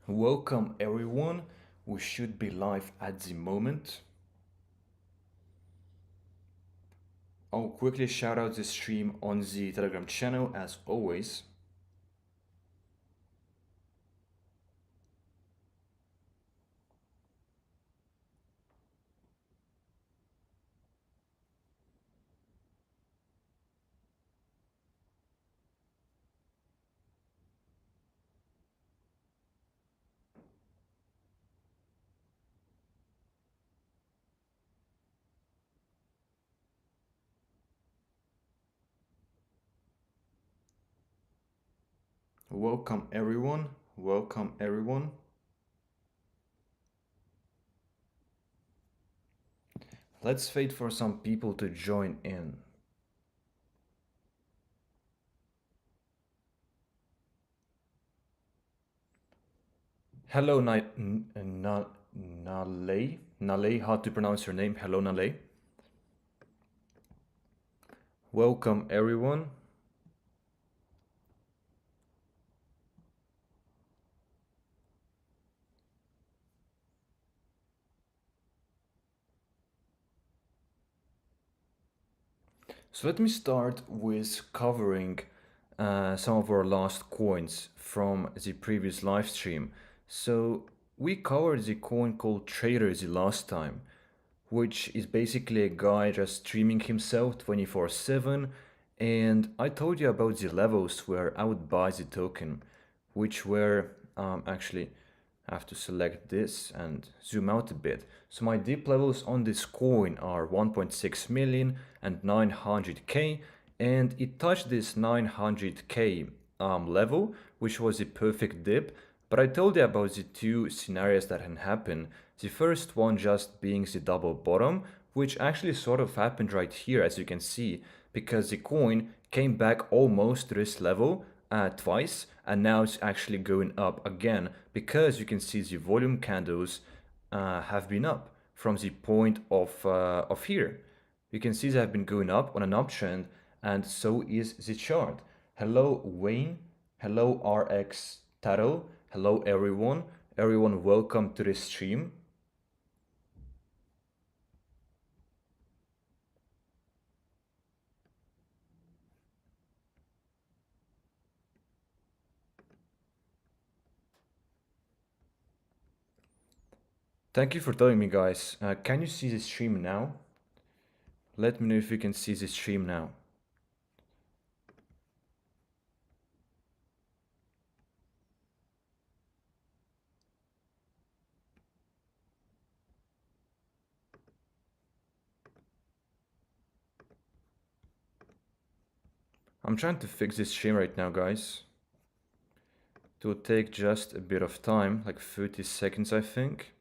Welcome everyone. We should be live at the moment. I'll quickly shout out the stream on the Telegram channel as always. Welcome everyone. Welcome everyone. Let's wait for some people to join in. Hello, Nale. Nale, how to pronounce your name? Hello, Nale. Welcome everyone. So let me start with covering some of our last coins from the previous live stream. So we covered the coin called Trader the last time, which is basically a guy just streaming himself 24/7. And I told you about the levels where I would buy the token, which were actually I have to select this and zoom out a bit. So my dip levels on this coin are 1.6 million and 900k, and it touched this 900k level, which was a perfect dip. But I told you about the two scenarios that can happen. The first one just being the double bottom, which actually sort of happened right here, as you can see, because the coin came back almost to this level twice, and now it's actually going up again because you can see the volume candles have been up from the point of here. You can see they have been going up on an uptrend, and so is the chart. Hello Wayne, hello RX Taro, hello everyone. Everyone, welcome to the stream. Thank you for telling me, guys. Can you see the stream now? Let me know if you can see the stream now. I'm trying to fix this stream right now, guys. It will take just a bit of time, like 30 seconds, I think.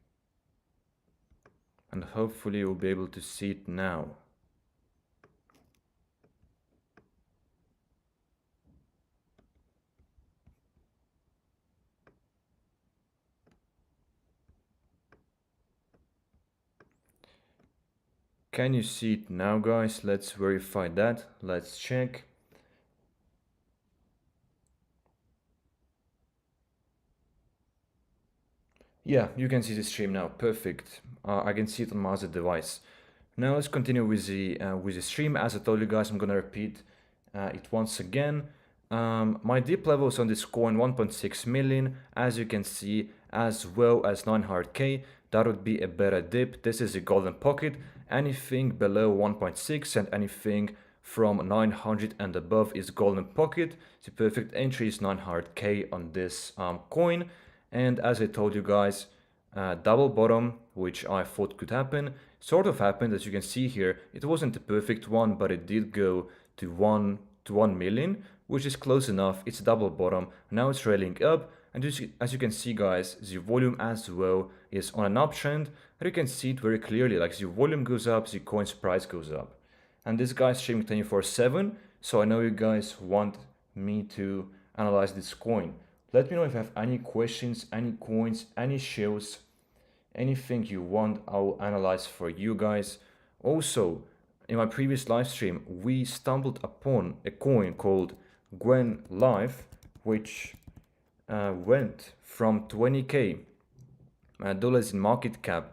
And hopefully you'll be able to see it now. Can you see it now, guys? Let's verify that. Let's check. Yeah, you can see the stream now. Perfect. I can see it on my other device. Now let's continue with the stream. As I told you guys, I'm gonna repeat it once again. My dip levels on this coin 1.6 million, as you can see, as well as 900k. That would be a better dip. This is a golden pocket. Anything below 1.6 and anything from 900 and above is golden pocket. The perfect entry is 900k on this coin. And as I told you guys, double bottom, which I thought could happen, sort of happened. As you can see here, it wasn't a perfect one, but it did go to 1 million, which is close enough. It's a double bottom. Now it's railing up, and as you can see, guys, the volume as well is on an uptrend, and you can see it very clearly. Like the volume goes up, the coin's price goes up. And this guy's streaming 24/7, so I know you guys want me to analyze this coin. Let me know if you have any questions, any coins, any shares, anything you want, I'll analyze for you guys. Also, in my previous live stream, we stumbled upon a coin called Gwen Life, which went from 20k dollars in market cap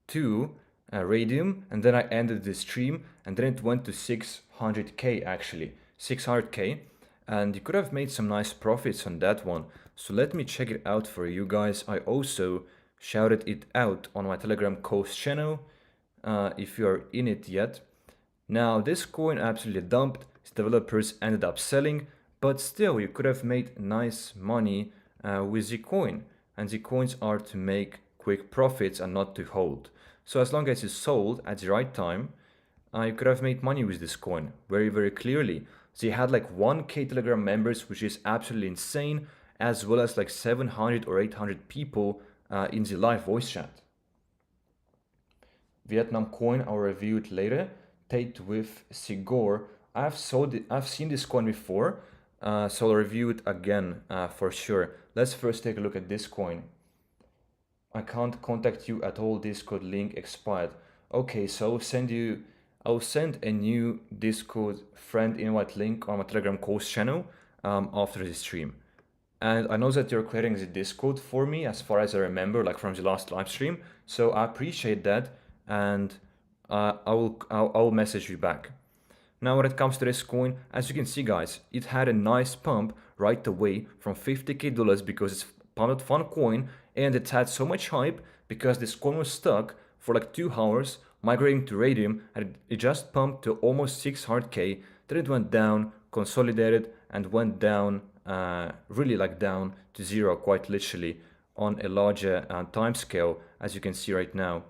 to Radium, and then I ended the stream, and then it went to 600k actually, 600k, and you could have made some nice profits on that one. So let me check it out for you guys. I also shouted it out on my Telegram coast channel if you are in it yet. Now this coin absolutely dumped, its developers ended up selling, but still you could have made nice money with the coin. And the coins are to make quick profits and not to hold. So as long as you sold at the right time, you could have made money with this coin very, very clearly. They had like 1k Telegram members, which is absolutely insane, as well as like 700 or 800 people in the live voice chat. Vietnam coin, I'll review it later. Tate with Sigor. I've seen this coin before, so I'll review it again for sure. Let's first take a look at this coin. I can't contact you at all. Discord link expired. Okay, so I'll send a new Discord friend invite link on my Telegram course channel after the stream. And I know that you're creating the Discord for me, as far as I remember, like from the last live stream. So I appreciate that, and I'll message you back. Now, when it comes to this coin, as you can see, guys, it had a nice pump right away from $50k because it's PUMP.FUN coin, and it had so much hype because this coin was stuck for like 2 hours, migrating to Radium, and it just pumped to almost 600k. Then it went down, consolidated, and went down, really like down to zero, quite literally, on a larger time scale, as you can see right now.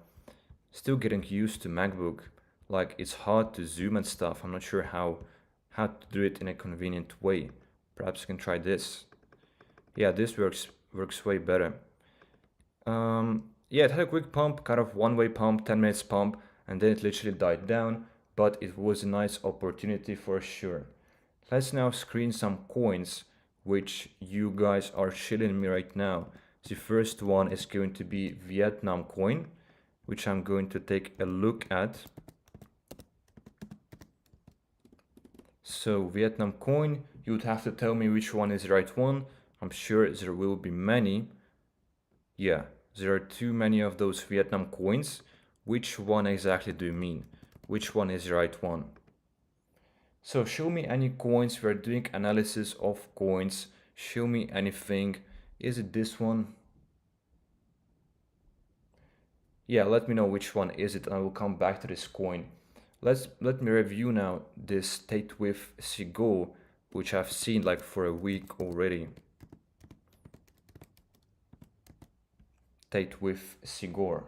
Still getting used to MacBook. Like, it's hard to zoom and stuff. I'm not sure how to do it in a convenient way. Perhaps you can try this. Yeah, this works way better. Yeah, it had a quick pump, kind of one-way pump, 10 minutes pump, and then it literally died down, but it was a nice opportunity for sure. Let's now screen some coins which you guys are shilling me right now. The first one is going to be Vietnam coin, which I'm going to take a look at. So Vietnam coin, you would have to tell me which one is the right one. I'm sure there will be many. Yeah, there are too many of those Vietnam coins. Which one exactly do you mean? Which one is the right one? So show me any coins. We're doing analysis of coins. Show me anything. Is it this one? Yeah, let me know which one is it and I will come back to this coin. Let me review now this Tate with Sigo, which I've seen like for a week already. Tate with Sigor.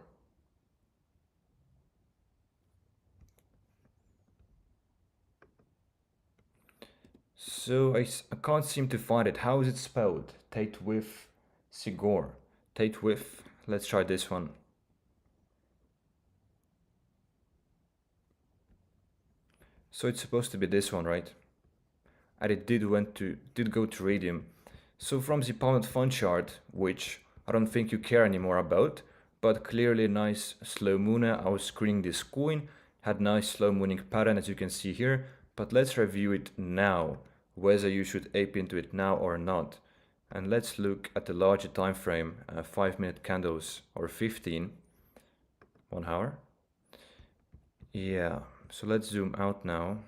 So I can't seem to find it. How is it spelled? Tate with Sigor. Tate with, let's try this one. So it's supposed to be this one, right? And it did go to Radium. So from the PUMP.FUN chart, which I don't think you care anymore about, but clearly nice slow mooner. I was screening this coin, had nice slow mooning pattern as you can see here, but let's review it now, whether you should ape into it now or not. And let's look at the larger time frame, 5-minute candles or 15, 1 hour. Yeah, so let's zoom out now.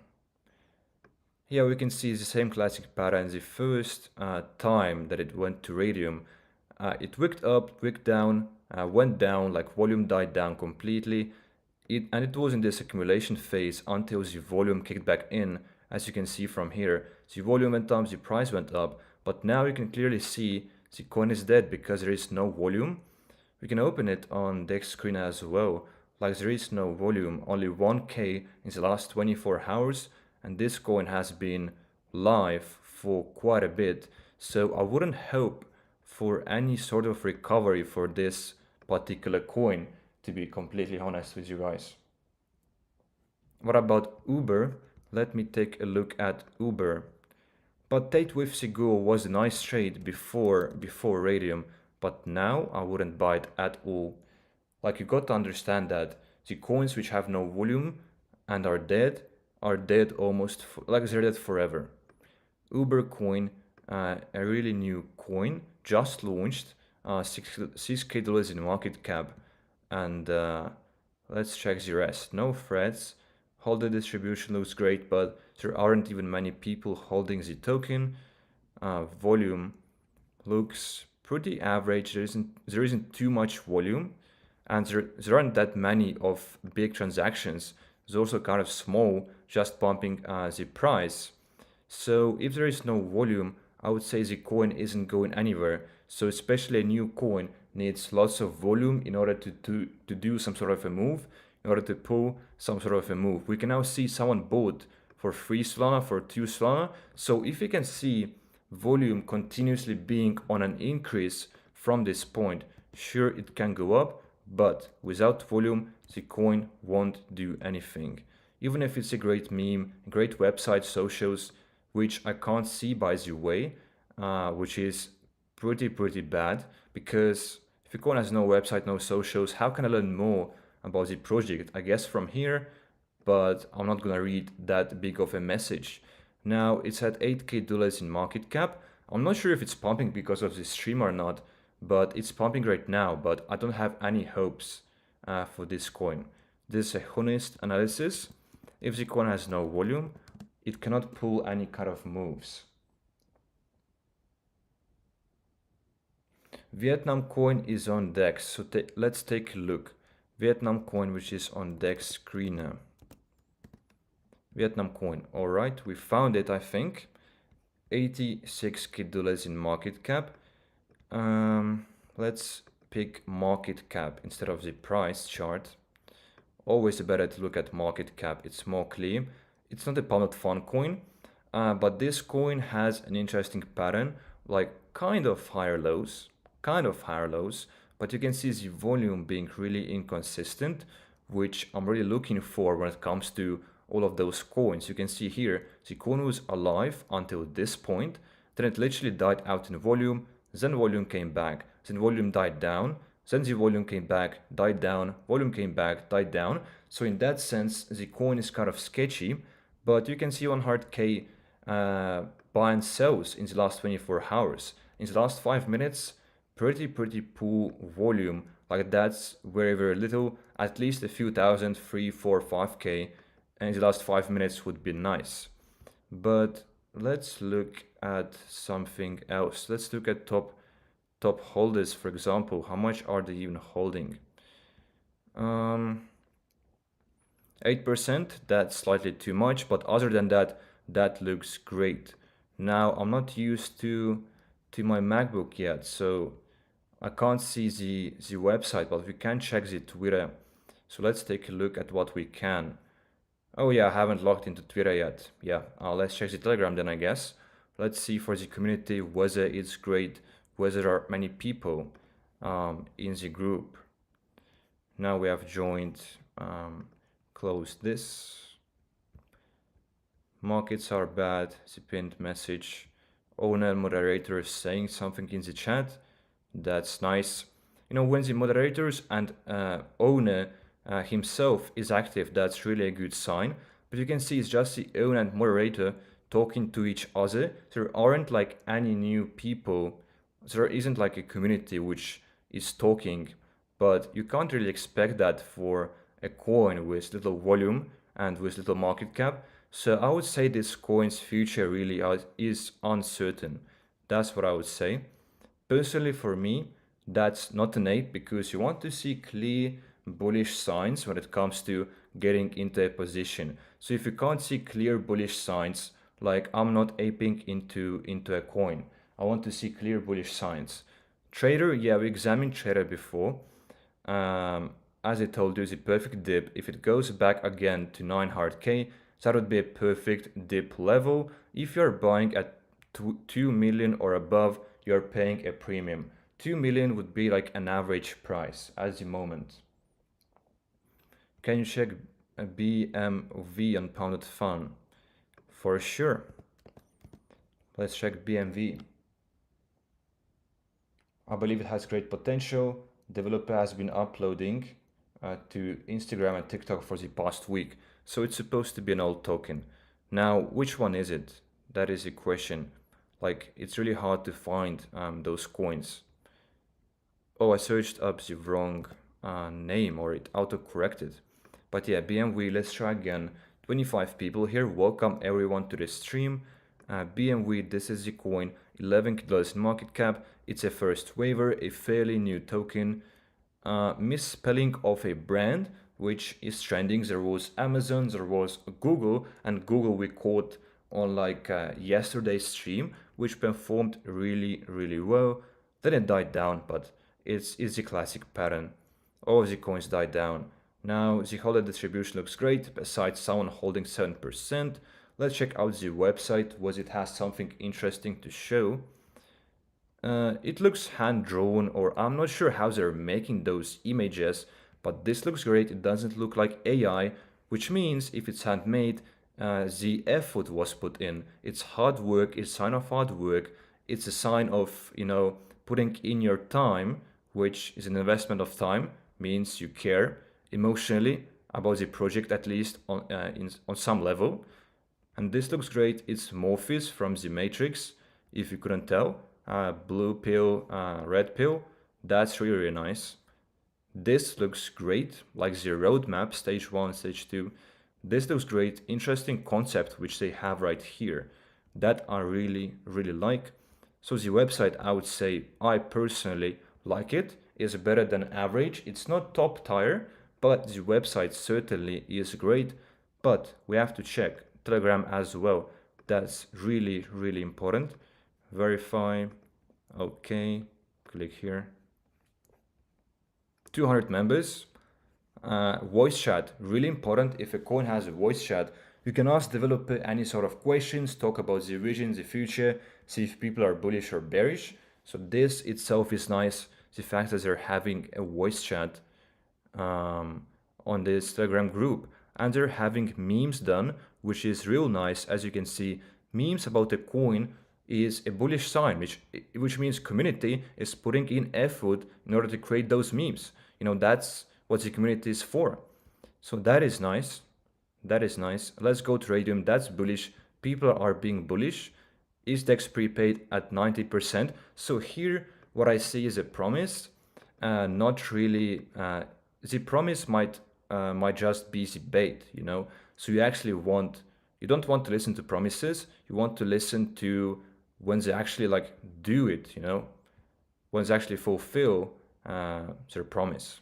Yeah, we can see the same classic pattern. The first time that it went to Radium, it wicked up, wicked down, went down, like volume died down completely. And it was in this accumulation phase until the volume kicked back in. As you can see from here, the volume went up, the price went up, but now you can clearly see the coin is dead because there is no volume. We can open it on DEX screen as well. Like there is no volume, only 1k in the last 24 hours, and this coin has been live for quite a bit, so I wouldn't hope for any sort of recovery for this particular coin, to be completely honest with you guys. What about Uber? Let me take a look at Uber. But Tate with Sigur was a nice trade before Radium, but now I wouldn't buy it at all. Like, you got to understand that the coins which have no volume and are dead almost like they're dead forever. Uber coin, a really new coin, just launched, 6K dollars in market cap, and let's check the rest. No threads. Holder distribution looks great, but there aren't even many people holding the token. Volume looks pretty average. There isn't too much volume, and there aren't that many of big transactions. It's also kind of small, just pumping the price. So if there is no volume, I would say the coin isn't going anywhere. So especially a new coin needs lots of volume in order to do some sort of a move, in order to pull some sort of a move. We can now see someone bought for 3 Solana, for 2 Solana. So if we can see volume continuously being on an increase from this point, sure it can go up, but without volume, the coin won't do anything. Even if it's a great meme, great website, socials, which I can't see by the way, which is pretty bad, because if your coin has no website, no socials, how can I learn more about the project? I guess from here, but I'm not gonna read that big of a message. Now it's at 8K dollars in market cap. I'm not sure if it's pumping because of the stream or not, but it's pumping right now, but I don't have any hopes for this coin. This is a honest analysis. If the coin has no volume, it cannot pull any kind of moves. Vietnam coin is on DEX, so let's take a look. Vietnam coin, which is on DEX screener. Vietnam coin, all right, we found it, I think. 86K dollars in market cap. Let's pick market cap instead of the price chart. Always better to look at market cap, it's more clear. It's not a PUMP.FUN coin, but this coin has an interesting pattern, like kind of higher lows, but you can see the volume being really inconsistent, which I'm really looking for when it comes to all of those coins. You can see here, the coin was alive until this point, then it literally died out in volume, then volume came back, then volume died down, then the volume came back, died down, volume came back, died down. So in that sense, the coin is kind of sketchy, but you can see 100K buy and sells in the last 24 hours. In the last 5 minutes, pretty poor volume. Like that's very little, at least a few thousand, 3, 4, 5K, and in the last 5 minutes would be nice. But let's look at something else. Let's look at top holders, for example. How much are they even holding? 8%, that's slightly too much, but other than that, that looks great. Now, I'm not used to my MacBook yet, so I can't see the website, but we can check the Twitter. So let's take a look at what we can. Oh yeah, I haven't logged into Twitter yet. Yeah, let's check the Telegram then, I guess. Let's see for the community whether it's great, whether there are many people in the group. Now we have joined, close this. Markets are bad, the pinned message. Owner moderator is saying something in the chat. That's nice. You know, when the moderators and owner himself is active, that's really a good sign. But you can see it's just the owner and moderator talking to each other. There aren't like any new people. There isn't like a community which is talking, but you can't really expect that for a coin with little volume and with little market cap. So I would say this coin's future really is uncertain. That's what I would say. Personally, for me, that's not an ape, because you want to see clear bullish signs when it comes to getting into a position. So if you can't see clear bullish signs, like I'm not aping into a coin. I want to see clear bullish signs. Trader, yeah, we examined Trader before. As I told you, the perfect dip, if it goes back again to 900K, that would be a perfect dip level. If you're buying at 2 million or above, you're paying a premium. 2 million would be like an average price at the moment. Can you check a BMV on PUMP.FUN? For sure. Let's check BMV. I believe it has great potential. Developer has been uploading to Instagram and TikTok for the past week. So it's supposed to be an old token. Now, which one is it? That is the question. Like it's really hard to find those coins. Oh, I searched up the wrong name, or it auto-corrected. But yeah, BMW, let's try again. 25 people here. Welcome everyone to the stream. BMW, this is the coin. $11 in market cap. It's a first waiver, a fairly new token. Misspelling of a brand, which is trending. There was Amazon, there was Google, and Google we caught on like yesterday's stream, which performed really, really well. Then it died down, but it's the classic pattern. All of the coins died down. Now the holder distribution looks great, besides someone holding 7%. Let's check out the website, was it has something interesting to show. It looks hand-drawn, or I'm not sure how they're making those images, but this looks great. It doesn't look like AI, which means if it's handmade, the effort was put in. It's hard work, it's a sign of hard work. It's a sign of, putting in your time, which is an investment of time, means you care emotionally about the project, at least on some level. And this looks great. It's Morpheus from the Matrix, if you couldn't tell. Blue pill, red pill. That's really, really nice. This looks great, like the roadmap, stage 1, stage 2. This looks great. Interesting concept which they have right here. That I really, really like. So the website, I would say, I personally like it. Is better than average. It's not top tier, but the website certainly is great. But we have to check Telegram as well. That's really, really important. Verify. Okay, click here. 200 members. Voice chat, really important. If a coin has a voice chat, you can ask developer any sort of questions, talk about the vision, the future, see if people are bullish or bearish. So this itself is nice. The fact that they're having a voice chat on this Telegram group, and they're having memes done, which is real nice. As you can see, memes about a coin is a bullish sign, which means community is putting in effort in order to create those memes. That's what the community is for. So that is nice. That is nice. Let's go to Radium. That's bullish. People are being bullish. Is DEX prepaid at 90%? So here, what I see is a promise. Not really. The promise might just be the bait. So you don't want to listen to promises. You want to listen to when they actually do it. When they actually fulfill their promise.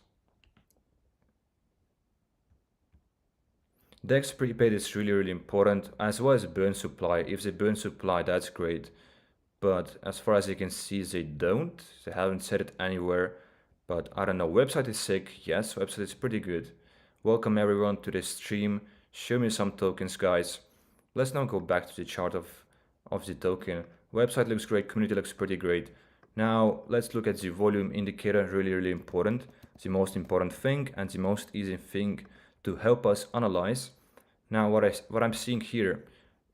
DEX prepaid is really, really important, as well as burn supply. If they burn supply, that's great. But as far as you can see, they don't. They haven't said it anywhere. But I don't know. Website is sick. Yes, website is pretty good. Welcome everyone to the stream. Show me some tokens, guys. Let's now go back to the chart of the token. Website looks great. Community looks pretty great. Now let's look at the volume indicator. Really, really important. The most important thing and the most easy thing to help us analyze. Now what I'm seeing here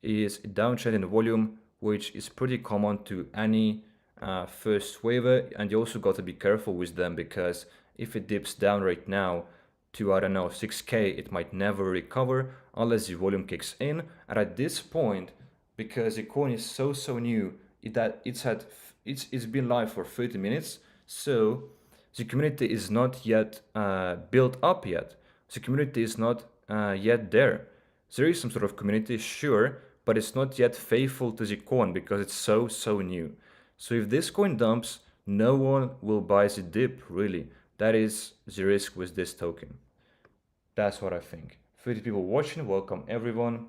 is a downtrend in volume, which is pretty common to any first waiver, and you also got to be careful with them, because if it dips down right now to, I don't know, 6k, it might never recover unless the volume kicks in. And at this point, because the coin is so new, it's been live for 30 minutes, so the community is not yet built up yet. The community is not yet there. There is some sort of community, sure, but it's not yet faithful to the coin because it's so new. So if this coin dumps, no one will buy the dip, really. That is the risk with this token. That's what I think. 30 people watching, welcome everyone.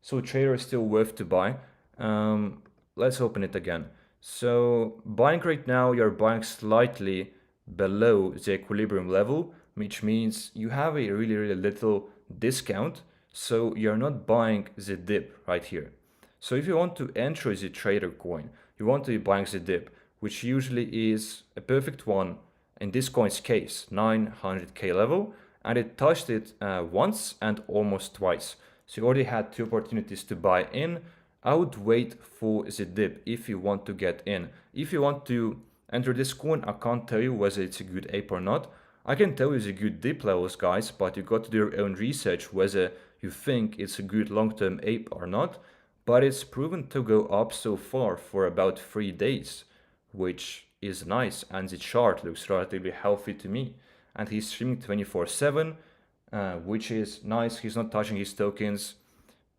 So trader is still worth to buy. Let's open it again. So buying right now, you're buying slightly below the equilibrium level, which means you have a really, really little discount. So you're not buying the dip right here. So if you want to enter the trader coin, you want to be buying the dip, which usually is a perfect one in this coin's case, 900k level, and it touched it once and almost twice. So you already had 2 opportunities to buy in. I would wait for the dip if you want to get in. If you want to enter this coin, I can't tell you whether it's a good ape or not. I can tell you the good dip levels, guys, but you got to do your own research whether you think it's a good long-term ape or not. but it's proven to go up so far for about 3 days, which is nice, and the chart looks relatively healthy to me. And he's streaming 24/7, which is nice. He's not touching his tokens.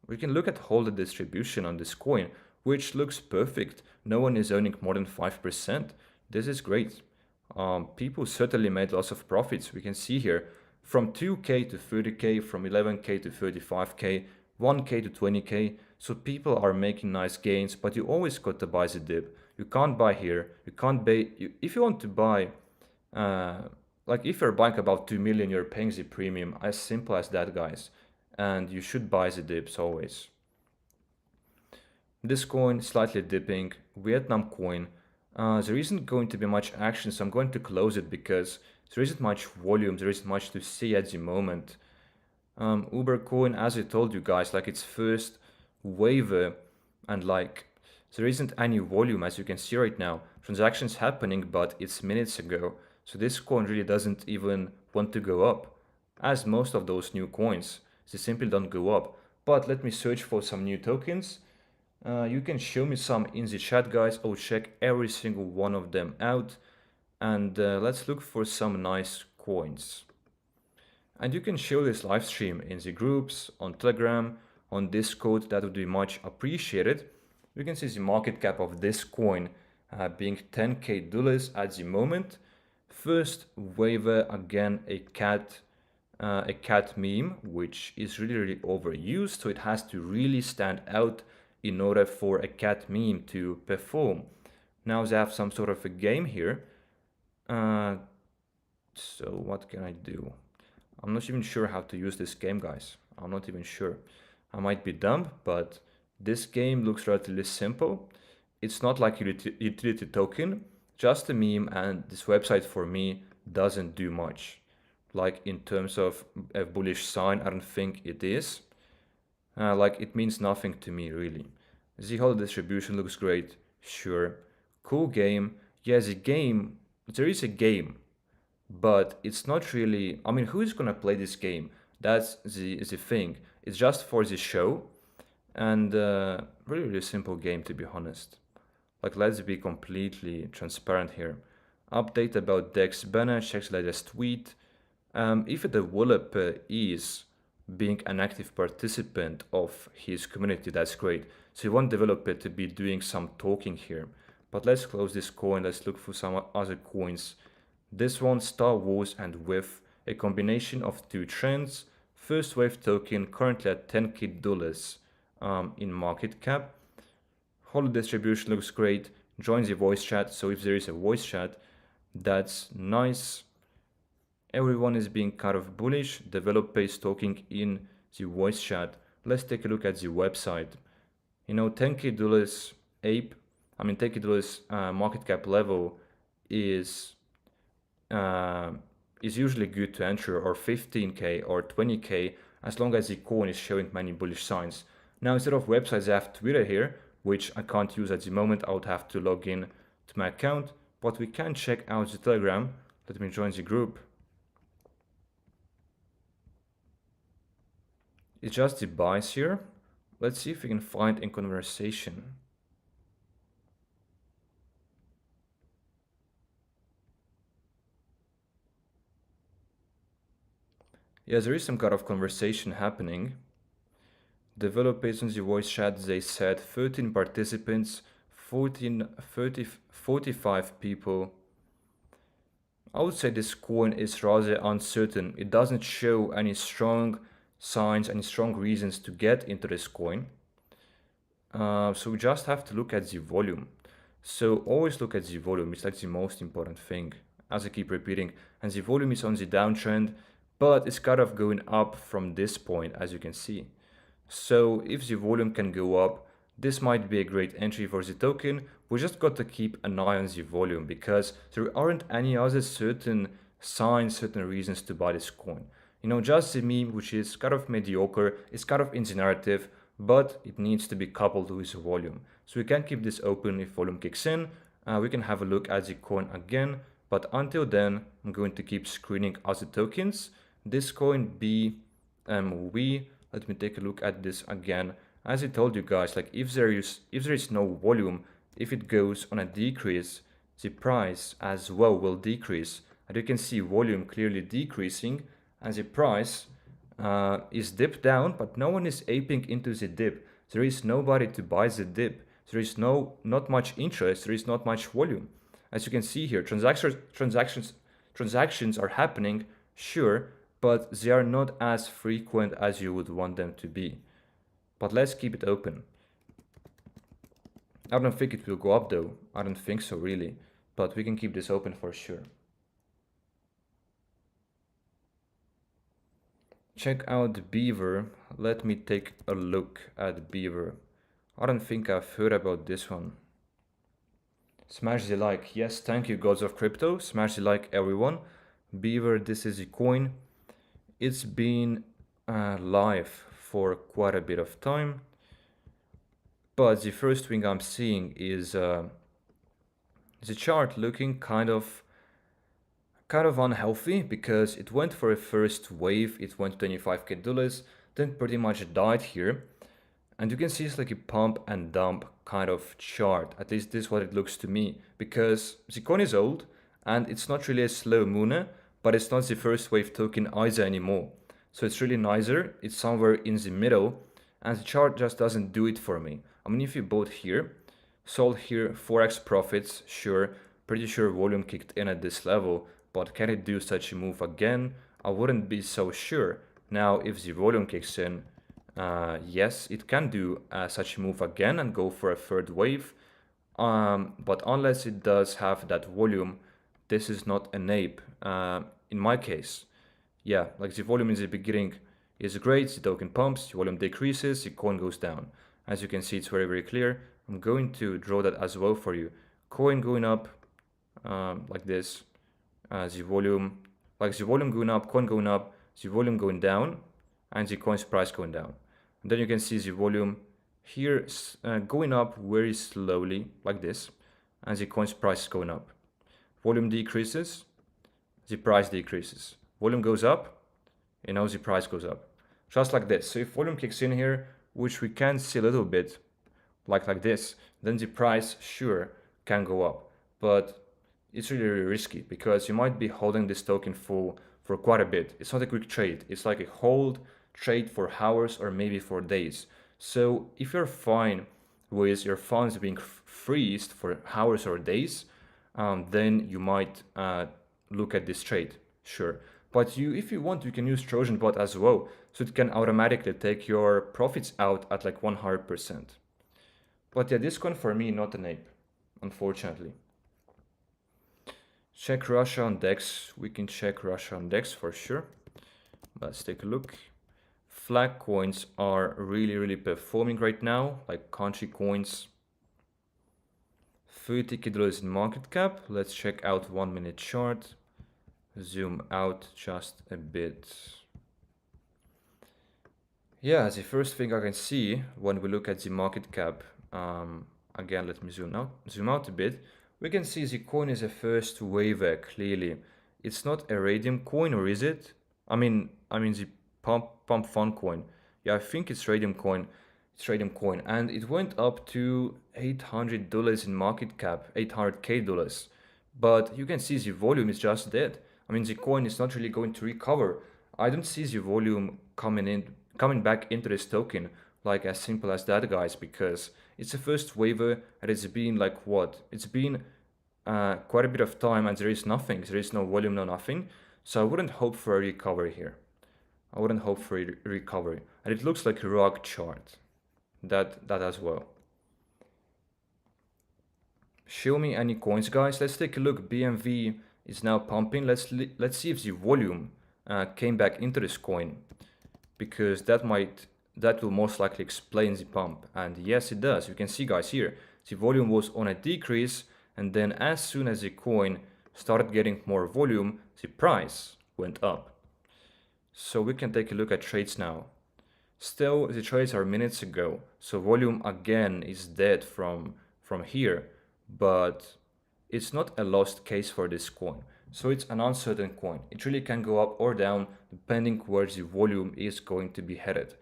We can look at holder distribution on this coin, which looks perfect. No one is owning more than 5%. This is great. People certainly made lots of profits. We can see here from 2K to 30K, from 11K to 35K, 1K to 20K. So people are making nice gains, but you always got to buy the dip. You can't buy here. You can't buy. If you want to buy, uh, like if you're buying about 2 million, you're paying the premium. As simple as that, guys. And you should buy the dips always. This coin slightly dipping, Vietnam coin. There isn't going to be much action, so I'm going to close it because there isn't much volume, there isn't much to see at the moment. Uber coin, as I told you guys, like it's first waiver, and like there isn't any volume as you can see right now. Transactions happening, but it's minutes ago. So this coin really doesn't even want to go up, as most of those new coins. They simply don't go up. But let me search for some new tokens. You can show me some in the chat, guys. I'll check every single one of them out. And let's look for some nice coins. And you can show this live stream in the groups, on Telegram, on Discord. That would be much appreciated. You can see the market cap of this coin being $10K at the moment. First waiver, again, a cat meme, which is really overused. So it has to really stand out in order for a cat meme to perform. Now they have some sort of a game here. So what can I do? I'm not even sure how to use this game, guys. I'm not even sure. I might be dumb, but this game looks relatively simple. It's not like utility token, just a meme, and this website for me doesn't do much. Like in terms of a bullish sign, I don't think it is. Like it means nothing to me really. The whole distribution looks great, sure. Cool game. Yeah, there is a game, but it's not really, I mean, who is gonna play this game? That's the thing. It's just for the show, and really simple game to be honest. Like let's be completely transparent here. Update about Dex banner, checks latest tweet. If the developer is being an active participant of his community, that's great. So you want developer to be doing some talking here. But let's close this coin, let's look for some other coins. This one, Star Wars and with a combination of two trends. First wave token currently at $10K in market cap. Hollow distribution looks great. Join the voice chat, so if there is a voice chat, that's nice. Everyone is being kind of bullish. Developer is talking in the voice chat. Let's take a look at the website. You know, $10K ape, $10K market cap level is usually good to enter, or 15K or 20K, as long as the coin is showing many bullish signs. Now, instead of websites, I have Twitter here, which I can't use at the moment. I would have to log in to my account, but we can check out the Telegram. Let me join the group. It's just the buys here. Let's see if we can find a conversation. Yeah, there is some kind of conversation happening. Developers in the voice chat, they said 13 participants, 45 people. I would say this coin is rather uncertain. It doesn't show any strong signs, any strong reasons to get into this coin. So we just have to look at the volume. So always look at the volume. It's like the most important thing, as I keep repeating. And the volume is on the downtrend, but it's kind of going up from this point, as you can see. So if the volume can go up, this might be a great entry for the token. We just got to keep an eye on the volume because there aren't any other certain signs, certain reasons to buy this coin. You know, just the meme, which is kind of mediocre, it's kind of in the narrative, but it needs to be coupled with the volume. So we can keep this open if volume kicks in. We can have a look at the coin again, but until then, I'm going to keep screening other tokens. This coin BMV, let me take a look at this again. As I told you guys, like if there is no volume, if it goes on a decrease, the price as well will decrease. And you can see volume clearly decreasing, and the price is dipped down, but no one is aping into the dip. There is nobody to buy the dip. There is not much interest. There is not much volume. As you can see here, transactions are happening, sure, but they are not as frequent as you would want them to be. But let's keep it open. I don't think it will go up though. I don't think so really, but we can keep this open for sure. Check out Beaver. Let me take a look at Beaver. I don't think I've heard about this one. Smash the like. Yes, thank you, gods of crypto. Smash the like, everyone. Beaver, this is a coin. It's been live for quite a bit of time. But the first thing I'm seeing is the chart looking kind of unhealthy, because it went for a first wave, it went to $25K, then pretty much died here. And you can see it's like a pump and dump kind of chart. At least this is what it looks to me, because the coin is old and it's not really a slow mooner, but it's not the first wave token either anymore. So it's really neither. It's somewhere in the middle, and the chart just doesn't do it for me. I mean, if you bought here, sold here, 4x profits, sure, pretty sure volume kicked in at this level, but can it do such a move again? I wouldn't be so sure. Now, if the volume kicks in, yes, it can do such a move again and go for a third wave. But unless it does have that volume, this is not an ape in my case. Yeah, like the volume in the beginning is great, the token pumps, the volume decreases, the coin goes down. As you can see, it's very, very clear. I'm going to draw that as well for you. Coin going up like this, the volume going up, coin going up, the volume going down, and the coin's price going down. And then you can see the volume here going up very slowly like this, and the coin's price is going up. Volume decreases, the price decreases. Volume goes up, and now the price goes up. Just like this. So if volume kicks in here, which we can see a little bit, like this, then the price sure can go up. But it's really, really risky, because you might be holding this token for quite a bit. It's not a quick trade. It's like a hold trade for hours or maybe for days. So if you're fine with your funds being freezed for hours or days, then you might look at this trade, sure. But if you want, you can use Trojan bot as well, so it can automatically take your profits out at like 100%. But yeah, this coin for me, not an ape, unfortunately. Check Russia on DEX. We can check Russia on DEX for sure. Let's take a look. Flag coins are really, really performing right now, like country coins. $30K in market cap. Let's check out 1 minute chart. Zoom out just a bit. Yeah, the first thing I can see when we look at the market cap, again, let me zoom out a bit. We can see the coin is a first waver, clearly. It's not a radium coin, or is it? I mean the PUMP.FUN coin. Yeah, I think it's radium coin. It's radium coin, and it went up to $800 in market cap, $800K. But you can see the volume is just dead. I mean, the coin is not really going to recover. I don't see the volume coming back into this token like as simple as that, guys, because it's the first waiver and it's been like what? It's been quite a bit of time and there is nothing. There is no volume, no nothing. So I wouldn't hope for a recovery here. I wouldn't hope for a recovery. And it looks like a rock chart. That as well. Show me any coins, guys. Let's take a look. BMV is now pumping. Let's see if the volume came back into this coin, because that will most likely explain the pump. And yes, it does. You can see, guys, here the volume was on a decrease, and then as soon as the coin started getting more volume, the price went up. So we can take a look at trades now. Still, the trades are minutes ago, so volume again is dead from here, but it's not a lost case for this coin. So it's an uncertain coin. It really can go up or down depending where the volume is going to be headed.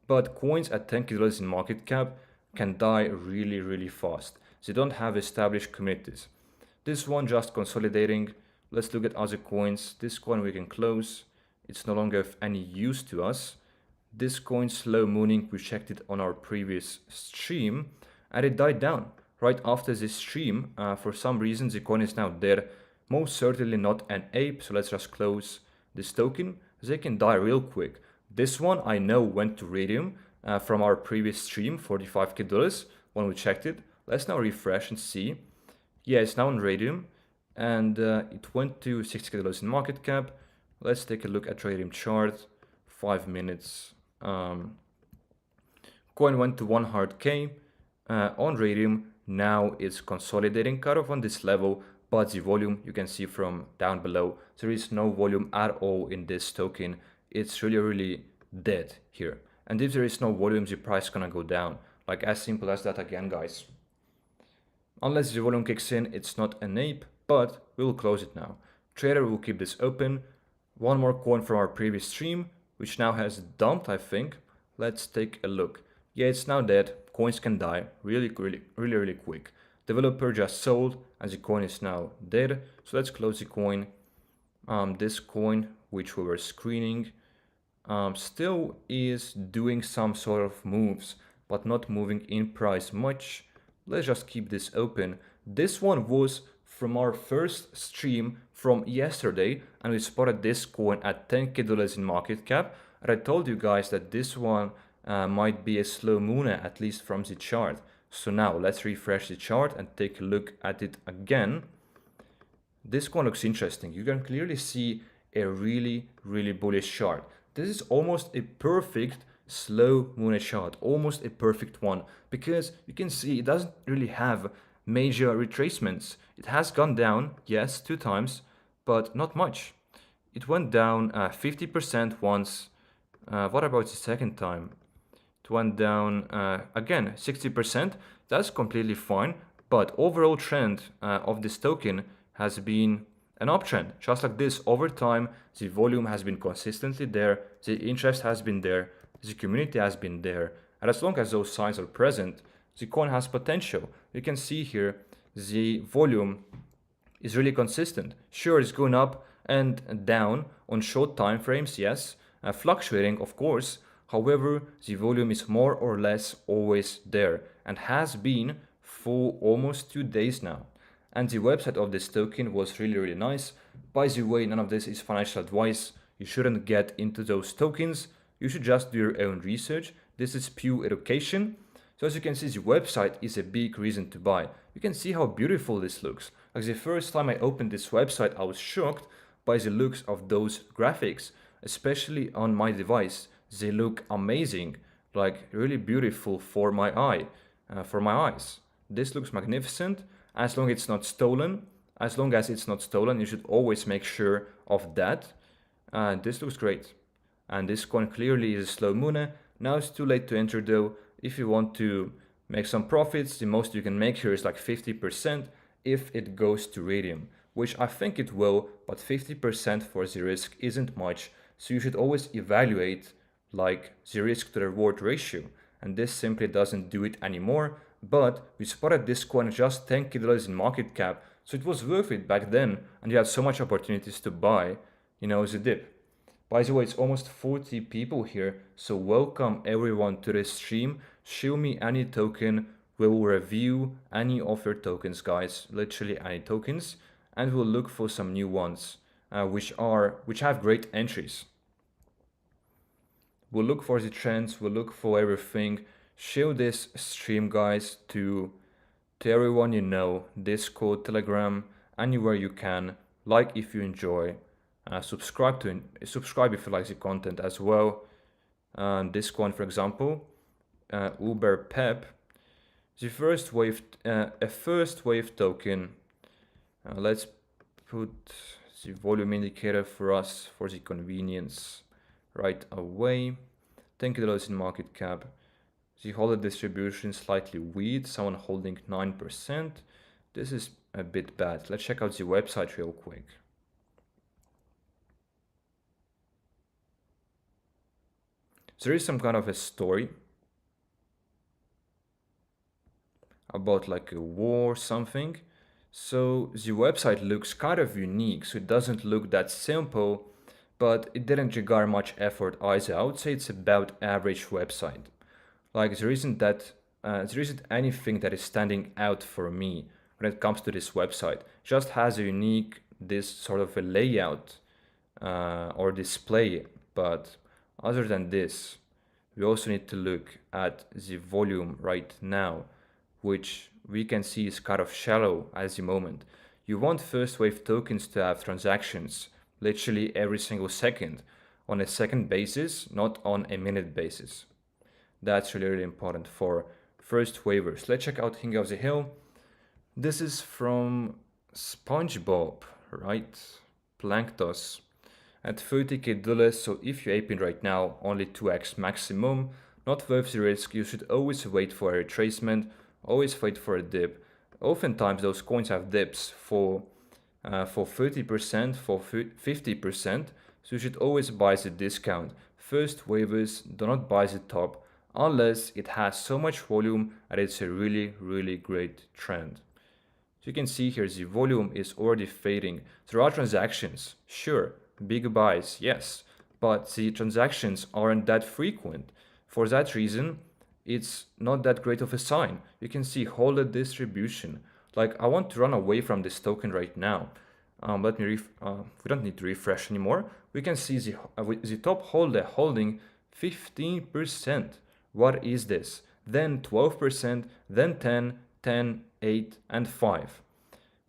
But coins at $10k in market cap can die really, really fast. They don't have established communities. This one just consolidating. Let's look at other coins. This coin we can close. It's no longer of any use to us. This coin slow mooning, we checked it on our previous stream and it died down right after this stream. For some reason the coin is now dead. Most certainly not an ape, so let's just close this token. They can die real quick. This one I know went to Radium from our previous stream, $45k when we checked it. Let's now refresh and see. Yeah, it's now on Radium and it went to $60k in market cap. Let's take a look at Radium chart, 5 minutes. Coin went to 100k on Radium. Now it's consolidating kind of on this level, but the volume you can see from down below, there is no volume at all in this token. It's really dead here. And if there is no volume, the price gonna go down. Like as simple as that again, guys. Unless the volume kicks in, it's not an ape, but we will close it now. Trader will keep this open. One more coin from our previous stream, which now has dumped, I think. Let's take a look. Yeah, it's now dead. Coins can die really quick. Developer just sold and the coin is now dead. So let's close the coin. This coin, which we were screening, still is doing some sort of moves, but not moving in price much. Let's just keep this open. This one was from our first stream from yesterday, and we spotted this coin at $10k in market cap. And I told you guys that this one might be a slow mooner, at least from the chart. So now let's refresh the chart and take a look at it again. This one looks interesting. You can clearly see a really bullish chart. This is almost a perfect slow mooner chart, almost a perfect one, because you can see it doesn't really have major retracements. It has gone down, yes, 2 times, but not much. It went down 50% once. What about the second time? It went down again 60%. That's completely fine, but overall trend of this token has been an uptrend, just like this. Over time, the volume has been consistently there, the interest has been there, the community has been there, and as long as those signs are present, the coin has potential. You can see here the volume is really consistent. Sure, it's going up and down on short time frames, yes, fluctuating of course. However, the volume is more or less always there and has been for almost 2 days now. And the website of this token was really nice. By the way, none of this is financial advice. You shouldn't get into those tokens. You should just do your own research. This is pure education. So as you can see, the website is a big reason to buy. You can see how beautiful this looks. Like the first time I opened this website, I was shocked by the looks of those graphics, especially on my device. They look amazing, like really beautiful for my eyes. This looks magnificent. As long as it's not stolen, you should always make sure of that. This looks great. And this coin clearly is a slow mooner. Now it's too late to enter though. If you want to make some profits, the most you can make here is like 50% if it goes to Radium, which I think it will, but 50% for the risk isn't much. So you should always evaluate like the risk to reward ratio. And this simply doesn't do it anymore. But we spotted this coin just $10k in market cap, so it was worth it back then, and you had so much opportunities to buy, the dip. By the way, it's almost 40 people here, so welcome everyone to this stream. Show me any token, we will review any of your tokens, guys, literally any tokens, and we'll look for some new ones, which have great entries. We'll look for the trends, we'll look for everything. Show this stream, guys, to everyone you know, Discord, Telegram, anywhere you can. Like if you enjoy, subscribe if you like the content as well. This one, for example, Uber Pep, the first wave, a first wave token. Let's put the volume indicator for us for the convenience right away. $10k in market cap. The holder distribution slightly weird, someone holding 9%. This is a bit bad. Let's check out the website real quick. There is some kind of a story about like a war or something. So the website looks kind of unique, so it doesn't look that simple, but it didn't require much effort either. I would say it's about average website. Like there isn't anything that is standing out for me when it comes to this website. It just has a unique this sort of a layout or display, but other than this, we also need to look at the volume right now, which we can see is kind of shallow at the moment. You want first wave tokens to have transactions literally every single second on a second basis, not on a minute basis. That's really, really important for first waivers. Let's check out King of the Hill. This is from SpongeBob, right? Planktos at 30k dollars. So if you ape in right now, only 2x maximum, not worth the risk. You should always wait for a retracement, always wait for a dip. Oftentimes those coins have dips for 30%, for 50%. So you should always buy the discount. First waivers, do not buy the top unless it has so much volume and it's a really, really great trend. So you can see here the volume is already fading. There are transactions, sure, big buys, yes, but the transactions aren't that frequent. For that reason, it's not that great of a sign. You can see hold the distribution. Like I want to run away from this token right now. We don't need to refresh anymore. We can see the top holder holding 15%. What is this? Then 12%, then 10, 10, 8, and 5.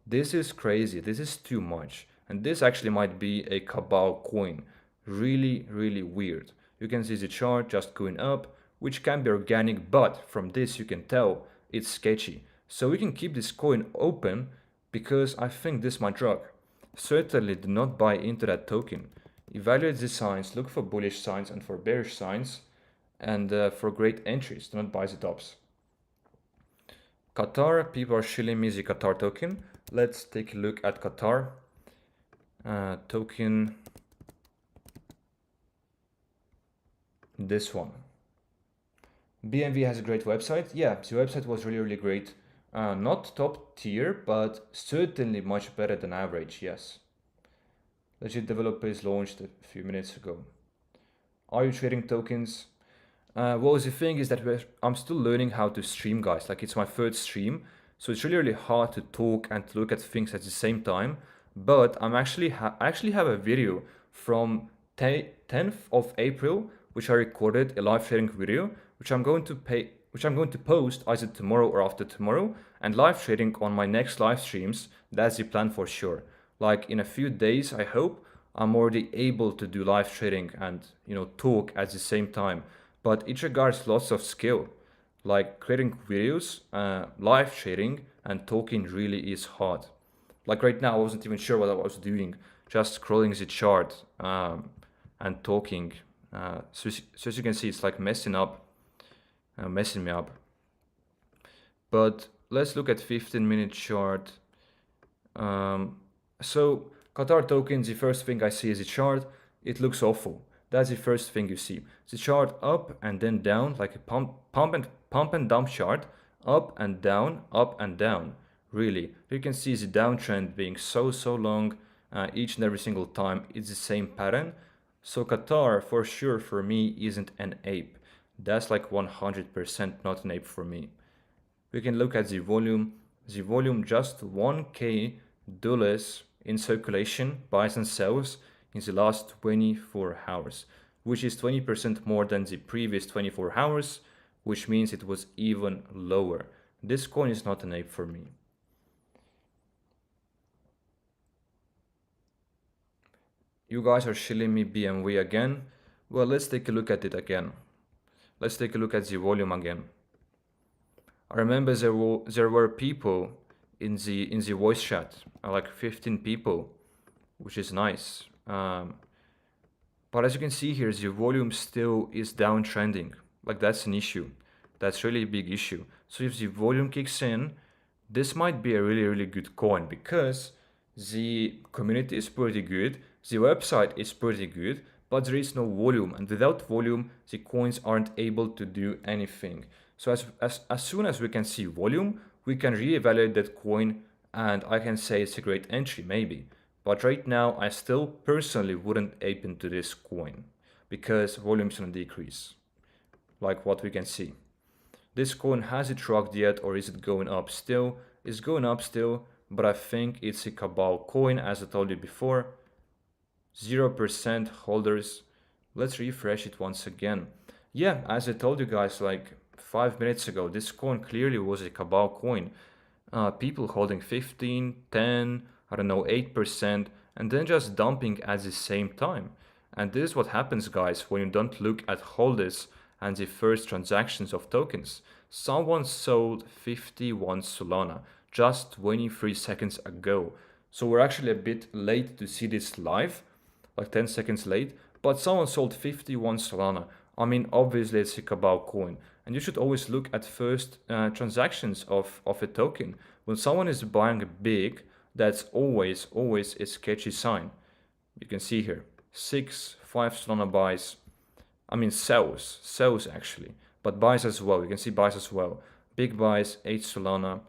This is crazy. This is too much. And this actually might be a Cabal coin. Really, really weird. You can see the chart just going up, which can be organic, but from this you can tell it's sketchy. So we can keep this coin open because I think this might rock. Certainly do not buy into that token. Evaluate the signs, look for bullish signs and for bearish signs, and for great entries, do not buy the tops. Qatar, people are shilling me the Qatar token. Let's take a look at Qatar. Token, this one. BNV has a great website. Yeah, the website was really, really great. Not top tier, but certainly much better than average, yes. Legit developers launched a few minutes ago. Are you trading tokens? Well, the thing is that I'm still learning how to stream, guys. Like it's my third stream, so it's really, really hard to talk and to look at things at the same time. But I actually have a video from 10th of April, which I recorded a live trading video, which I'm going to post either tomorrow or after tomorrow, and live trading on my next live streams. That's the plan for sure. Like in a few days, I hope I'm already able to do live trading and talk at the same time. But it requires lots of skill. Like creating videos, live trading, and talking really is hard. Like right now, I wasn't even sure what I was doing, just scrolling the chart and talking. So as you can see, it's like messing me up. But let's look at 15-minute chart. So Qatar token, the first thing I see is the chart. It looks awful. That's the first thing you see. The chart up and then down, like a pump and dump chart, up and down, up and down. Really, you can see the downtrend being so long. Each and every single time, it's the same pattern. So Qatar, for sure, for me, isn't an ape. That's like 100% not an ape for me. We can look at the volume. The volume just 1k dollars in circulation, buys and sells in the last 24 hours, which is 20% more than the previous 24 hours, which means it was even lower. This coin is not an ape for me. You guys are shilling me BMW again. Well, let's take a look at it again. Let's take a look at the volume again. I remember there were people in the voice chat, like 15 people, which is nice. But as you can see here, the volume still is downtrending. Like that's an issue. That's really a big issue. So if the volume kicks in, this might be a really, really good coin because the community is pretty good, the website is pretty good, but there is no volume, and without volume, the coins aren't able to do anything. So as soon as we can see volume, we can reevaluate that coin, and I can say it's a great entry, maybe. But right now, I still personally wouldn't ape into this coin, because volume is on a decrease, like what we can see. This coin, has it rocked yet, or is it going up still? It's going up still, but I think it's a Cabal coin, as I told you before. 0% holders. Let's refresh it once again. Yeah, as I told you guys like 5 minutes ago, this coin clearly was a Cabal coin. People holding 15, 10, I don't know, 8%, and then just dumping at the same time. And this is what happens, guys, when you don't look at holders and the first transactions of tokens. Someone sold 51 Solana just 23 seconds ago. So we're actually a bit late to see this live, like 10 seconds late, but someone sold 51 Solana. I mean, obviously it's a Cabal coin, and you should always look at first transactions of a token. When someone is buying big, that's always a sketchy sign. You can see here, 5 Solana buys. I mean sells actually, but buys as well. You can see buys as well. Big buys, 8 Solana,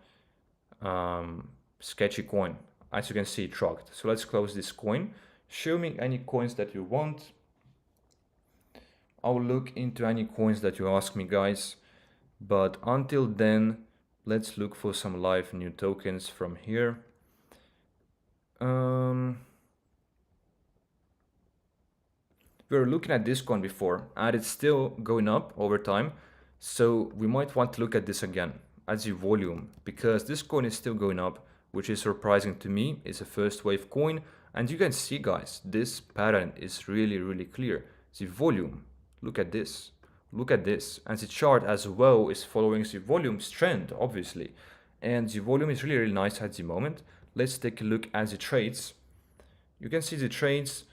sketchy coin. As you can see, it rocked. So let's close this coin. Show me any coins that you want. I'll look into any coins that you ask me, guys. But until then, let's look for some live new tokens from here. We were looking at this coin before, and it's still going up over time. So we might want to look at this again, at the volume, because this coin is still going up, which is surprising to me. It's a first wave coin. And you can see, guys, this pattern is really clear. The volume, look at this. Look at this. And the chart as well is following the volume trend, obviously. And the volume is really nice at the moment. Let's take a look at the trades. You can see the trades,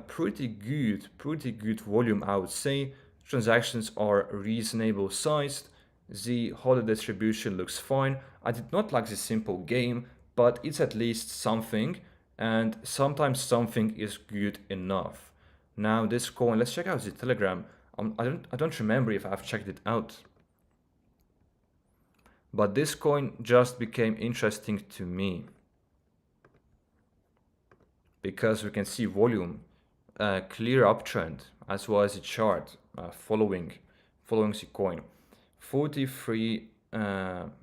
pretty good volume, I would say. Transactions are reasonable sized. The holder distribution looks fine. I did not like the simple game, but it's at least something. And sometimes something is good enough. Now this coin, let's check out the Telegram. I don't remember if I've checked it out. But this coin just became interesting to me, because we can see volume, clear uptrend, as well as the chart following the coin. 43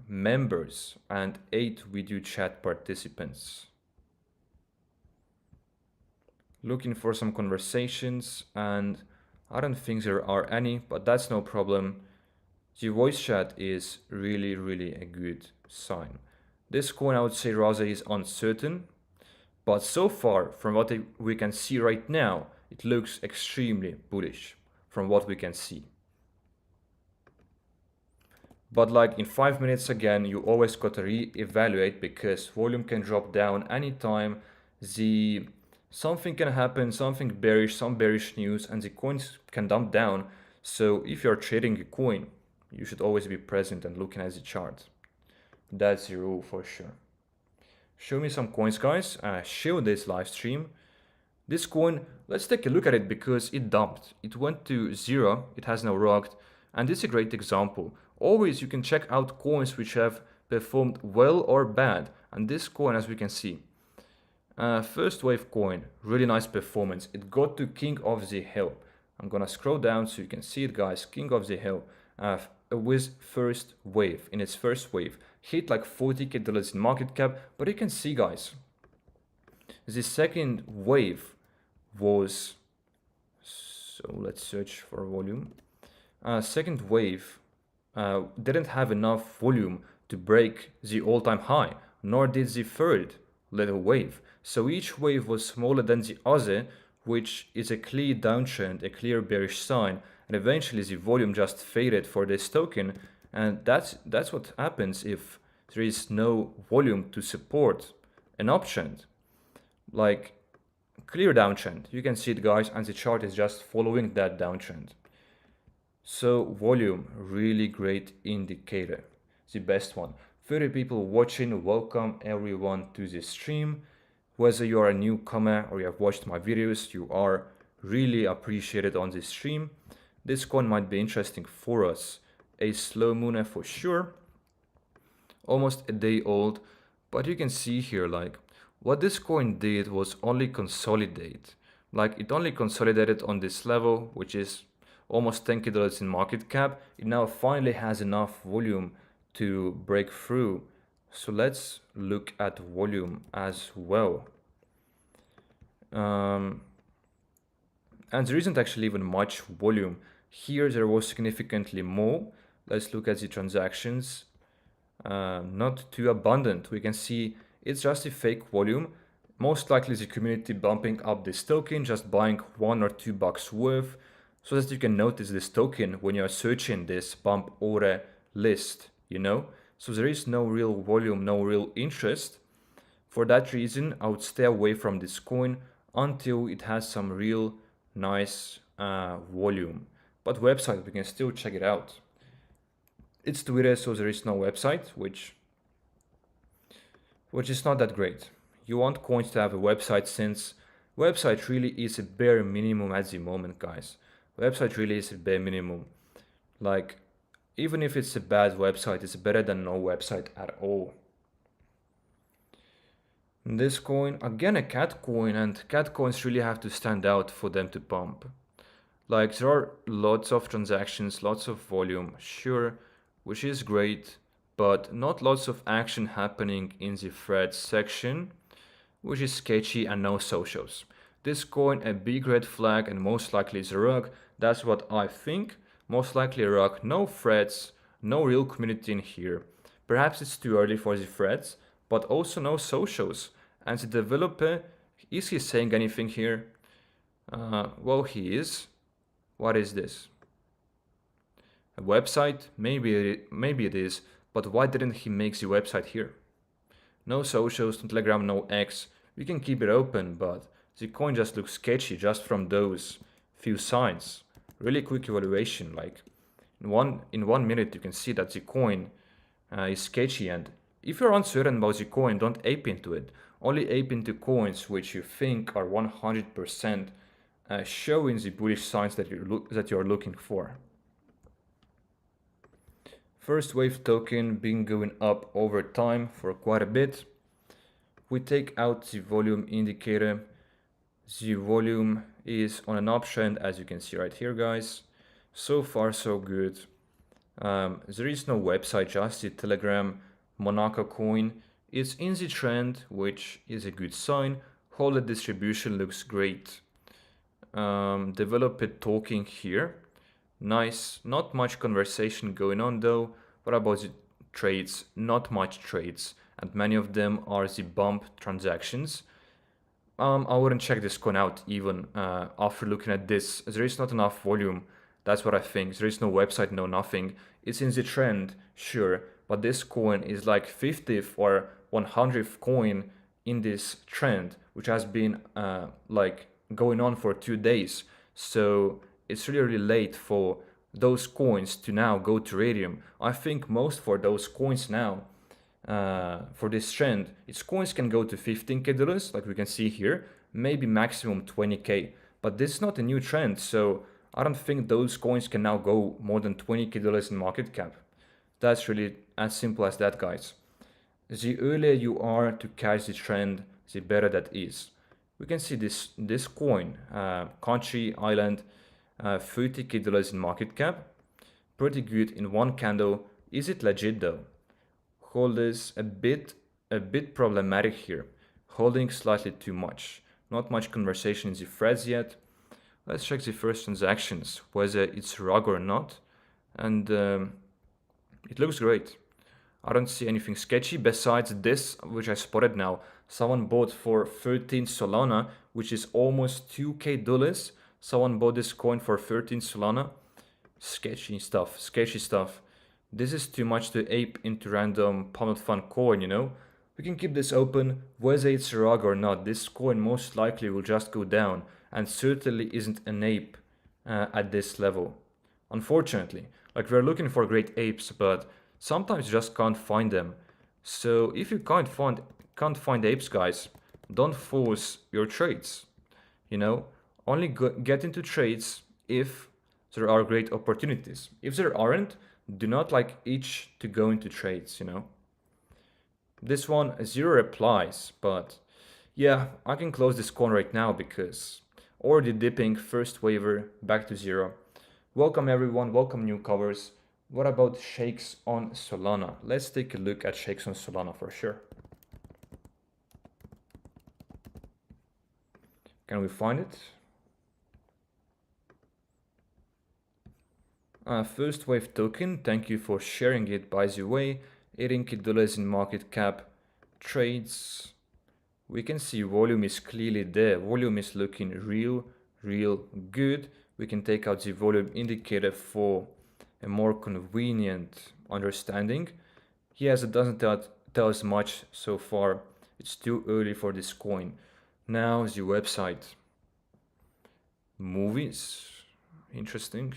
members and 8 video chat participants. Looking for some conversations, and I don't think there are any, but that's no problem. The voice chat is really a good sign. This coin, I would say, rather is uncertain, but so far, from what we can see right now, it looks extremely bullish from what we can see. But like in 5 minutes again, you always got to re-evaluate, because volume can drop down anytime. Something can happen, something bearish, some bearish news, and the coins can dump down. So if you're trading a coin, you should always be present and looking at the chart. That's the rule for sure. Show me some coins, guys. Show this live stream. This coin, let's take a look at it, because it dumped. It went to 0, it has now rocked, and this is a great example. Always you can check out coins which have performed well or bad, and this coin, as we can see, first wave coin, really nice performance. It got to King of the Hill. I'm gonna scroll down so you can see it, guys. King of the Hill with first wave, in its first wave, hit like $40K in market cap. But you can see, guys, the second wave was, so let's search for volume. Second wave didn't have enough volume to break the all-time high, nor did the third little wave. So each wave was smaller than the other, which is a clear downtrend, a clear bearish sign, and eventually the volume just faded for this token. And that's what happens if there is no volume to support an uptrend, like clear downtrend. You can see it, guys, and the chart is just following that downtrend. So volume, really great indicator, the best one. 30 people watching. Welcome everyone to this stream. Whether you are a newcomer or you have watched my videos, you are really appreciated on this stream. This coin might be interesting for us. A slow mooner for sure, almost a day old, but you can see here like what this coin did was only consolidate. Like it only consolidated on this level, which is almost $10 in market cap. It now finally has enough volume to break through. So let's look at volume as well. And there isn't actually even much volume. Here there was significantly more. Let's look at the transactions. Not too abundant. We can see it's just a fake volume. Most likely the community bumping up this token, just buying $1 or $2 worth, so that you can notice this token when you're searching this bump order list, you know? So there is no real volume, no real interest. For that reason, I would stay away from this coin until it has some real nice volume. But website, we can still check it out. It's Twitter, so there is no website, which is not that great. You want coins to have a website, since website really is a bare minimum at the moment, guys. Website really is a bare minimum. Like, even if it's a bad website, it's better than no website at all. This coin, again a cat coin, and cat coins really have to stand out for them to pump. Like, there are lots of transactions, lots of volume, sure, which is great, but not lots of action happening in the threads section, which is sketchy, and no socials. This coin a big red flag, and most likely is a rug. That's what I think. Most likely a rug, no threads, no real community in here. Perhaps it's too early for the threads, but also no socials. And the developer, is he saying anything here? Well, he is. What is this? A website? Maybe it is, but why didn't he make the website here? No socials, no Telegram, no X. We can keep it open, but the coin just looks sketchy just from those few signs. Really quick evaluation, like in 1 minute you can see that the coin is sketchy, and if you're uncertain about the coin, don't ape into it. Only ape into coins which you think are 100% showing the bullish signs that you're looking for. First wave token been going up over time for quite a bit. We take out the volume indicator. The volume is on an uptrend, as you can see right here, guys. So far so good. There is no website, just the Telegram Monaco coin. It's in the trend, which is a good sign. Holder distribution looks great. Developer talking here. Nice. Not much conversation going on though. What about the trades? Not much trades, and many of them are the bump transactions. I wouldn't check this coin out even after looking at this. There is not enough volume. That's what I think. There is no website, no nothing. It's in the trend, sure, but this coin is like 50th or 100th coin in this trend, which has been like going on for 2 days. So it's really late for those coins to now go to radium. I think most for those coins now, for this trend, its coins can go to $15K, like we can see here, maybe maximum 20K. But this is not a new trend, so I don't think those coins can now go more than $20K in market cap. That's really as simple as that, guys. The earlier you are to catch the trend, the better that is. We can see this coin, country, island, $30K in market cap. Pretty good in one candle. Is it legit though? Holders a bit problematic here. Holding slightly too much. Not much conversation in the threads yet. Let's check the first transactions, whether it's rug or not. And it looks great. I don't see anything sketchy besides this, which I spotted now. Someone bought for 13 Solana, which is almost $2K. Someone bought this coin for 13 Solana. Sketchy stuff. This is too much to ape into random PUMP.FUN coin, you know? We can keep this open, whether it's a rug or not. This coin most likely will just go down, and certainly isn't an ape at this level. Unfortunately, like we're looking for great apes, but sometimes you just can't find them. So if you can't find apes, guys, don't force your trades. You know, Only get into trades if there are great opportunities. If there aren't, do not like itch to go into trades, you know. This one, zero replies, but yeah, I can close this coin right now because already dipping first waiver back to zero. Welcome everyone, welcome newcomers. What about shakes on Solana? Let's take a look at shakes on Solana for sure. Can we find it? First wave token, thank you for sharing it by the way. $18 in market cap. Trades. We can see volume is clearly there. Volume is looking real good. We can take out the volume indicator for a more convenient understanding. Yes, it doesn't tell us much so far. It's too early for this coin. Now the website. Movies. Interesting.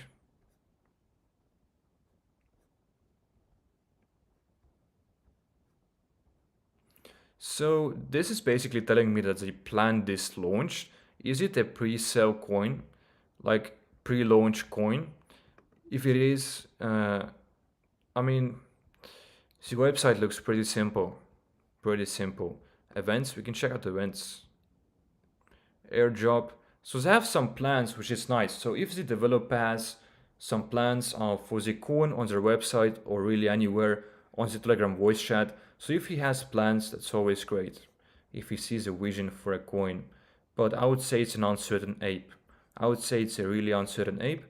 So this is basically telling me that they planned this launch. Is it a pre-sale coin? Like pre-launch coin? If it is, I mean, the website looks pretty simple. Pretty simple. Events, we can check out events. Airdrop. So they have some plans, which is nice. So if the developer has some plans for the coin on their website or really anywhere on the Telegram voice chat, so if he has plans, that's always great. If he sees a vision for a coin. But I would say it's an uncertain ape. I would say it's a really uncertain ape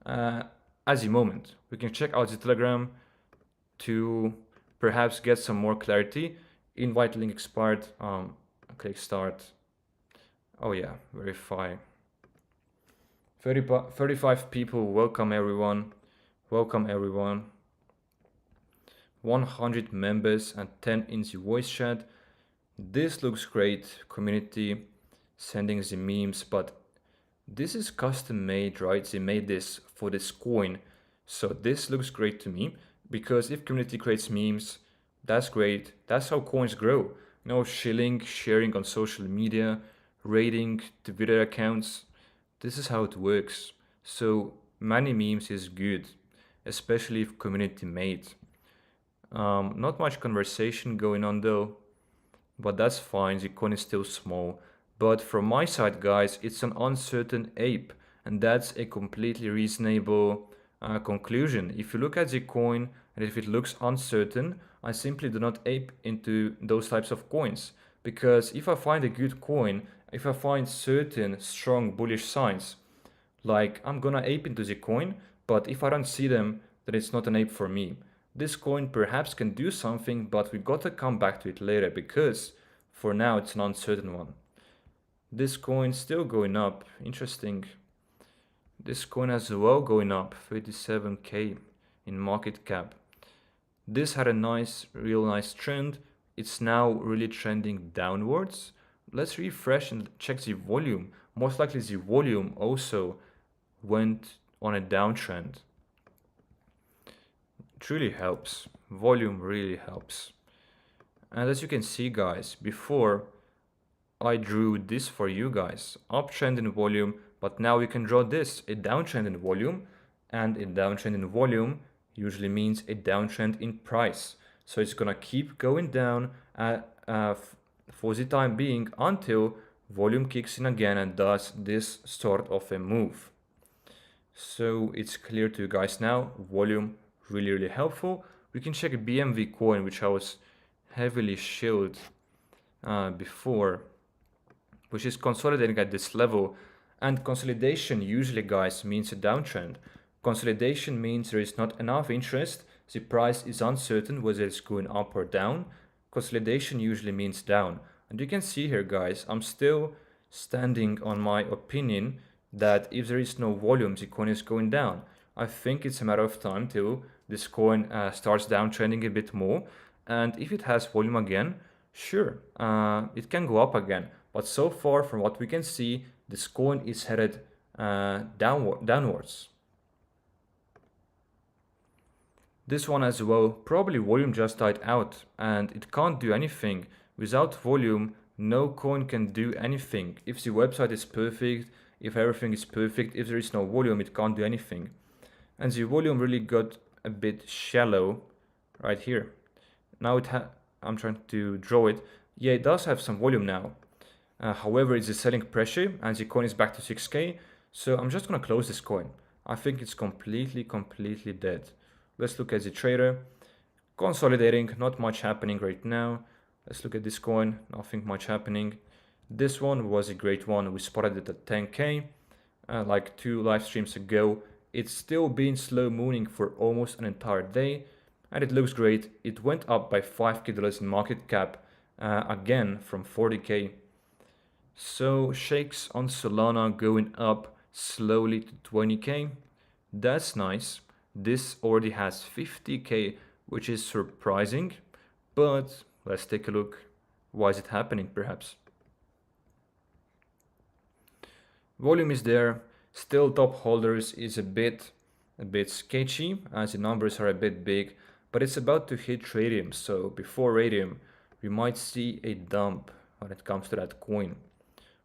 at the moment. We can check out the Telegram to perhaps get some more clarity. Invite link expired. Click start. Oh yeah, verify. 35 people, welcome everyone. Welcome everyone. 100 members and 10 in the voice chat. This looks great, community sending the memes, but this is custom made, right? They made this for this coin. So this looks great to me because if community creates memes, that's great. That's how coins grow. No shilling, sharing on social media, rating Twitter accounts. This is how it works. So many memes is good, especially if community made. Not much conversation going on though, but that's fine. The coin is still small. But from my side, guys, it's an uncertain ape, and that's a completely reasonable conclusion. If you look at the coin and if it looks uncertain, I simply do not ape into those types of coins. Because if I find a good coin, if I find certain strong bullish signs, like I'm gonna ape into the coin, but if I don't see them, then it's not an ape for me. This coin perhaps can do something, but we gotta come back to it later because for now it's an uncertain one. This coin still going up, interesting. This coin as well going up, 37k in market cap. This had a nice, real nice trend. It's now really trending downwards. Let's refresh and check the volume. Most likely the volume also went on a downtrend. It really helps. Volume really helps. And as you can see, guys, before I drew this for you guys, uptrend in volume, but now we can draw this, a downtrend in volume, and a downtrend in volume usually means a downtrend in price. So it's gonna keep going down for the time being until volume kicks in again and does this sort of a move. So it's clear to you guys now, volume really helpful. We can check a BMV coin, which I was heavily shilled before, which is consolidating at this level. And consolidation usually, guys, means a downtrend. Consolidation means there is not enough interest, the price is uncertain whether it's going up or down. Consolidation usually means down. And you can see here, guys, I'm still standing on my opinion that if there is no volume, the coin is going down. I think it's a matter of time till this coin starts downtrending a bit more. And if it has volume again, sure, it can go up again. But so far, from what we can see, this coin is headed downwards. This one as well, probably volume just died out and it can't do anything. Without volume, no coin can do anything. If the website is perfect, If everything is perfect, if there is no volume, it can't do anything. And the volume really got a bit shallow right here. Now I'm trying to draw it. Yeah, it does have some volume now. However, it's the selling pressure and the coin is back to 6k. So I'm just gonna close this coin. I think it's completely dead. Let's look at the trader. Consolidating, not much happening right now. Let's look at this coin, nothing much happening. This one was a great one. We spotted it at 10k like 2 live streams ago. It's still been slow mooning for almost an entire day, and it looks great. It went up by $5k in market cap again from 40k. So shakes on Solana going up slowly to 20k. That's nice. This already has 50k, which is surprising, but let's take a look. Why is it happening perhaps? Volume is there. Still top holders is a bit sketchy as the numbers are a bit big, but it's about to hit Radium. So before Radium, we might see a dump when it comes to that coin.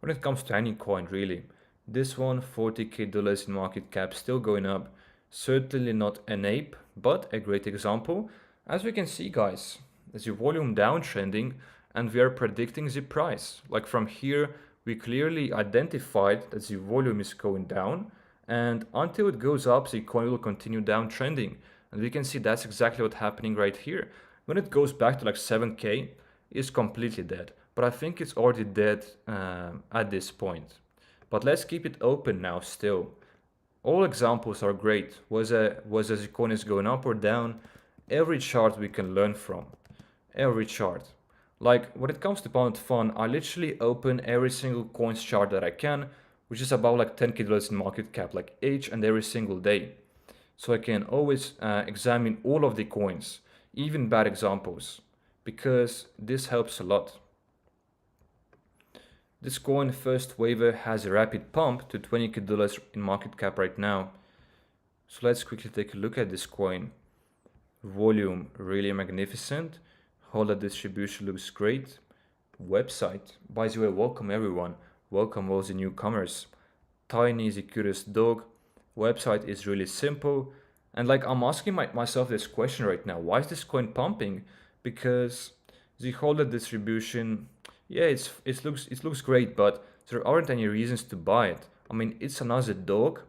When it comes to any coin really. This one, $40k in market cap, still going up. Certainly not an ape, but a great example. As we can see guys, there's the volume downtrending and we are predicting the price. Like from here, we clearly identified that the volume is going down, and until it goes up, the coin will continue downtrending. And we can see that's exactly what's happening right here. When it goes back to like 7k, it's completely dead. But I think it's already dead at this point. But let's keep it open now still. All examples are great, whether the coin is going up or down. Every chart we can learn from. Every chart. Like when it comes to PUMP.FUN, I literally open every single coins chart that I can, which is about like 10k in market cap, like each and every single day. So I can always examine all of the coins, even bad examples, because this helps a lot. This coin first waiver has a rapid pump to 20k in market cap right now. So let's quickly take a look at this coin. Volume really magnificent. Holder distribution looks great. Website, by the way, welcome everyone. Welcome all the newcomers. Tiny the cutest dog. Website is really simple. And like I'm asking myself this question right now. Why is this coin pumping? Because the holder distribution, yeah, it looks great, but there aren't any reasons to buy it. I mean, it's another dog.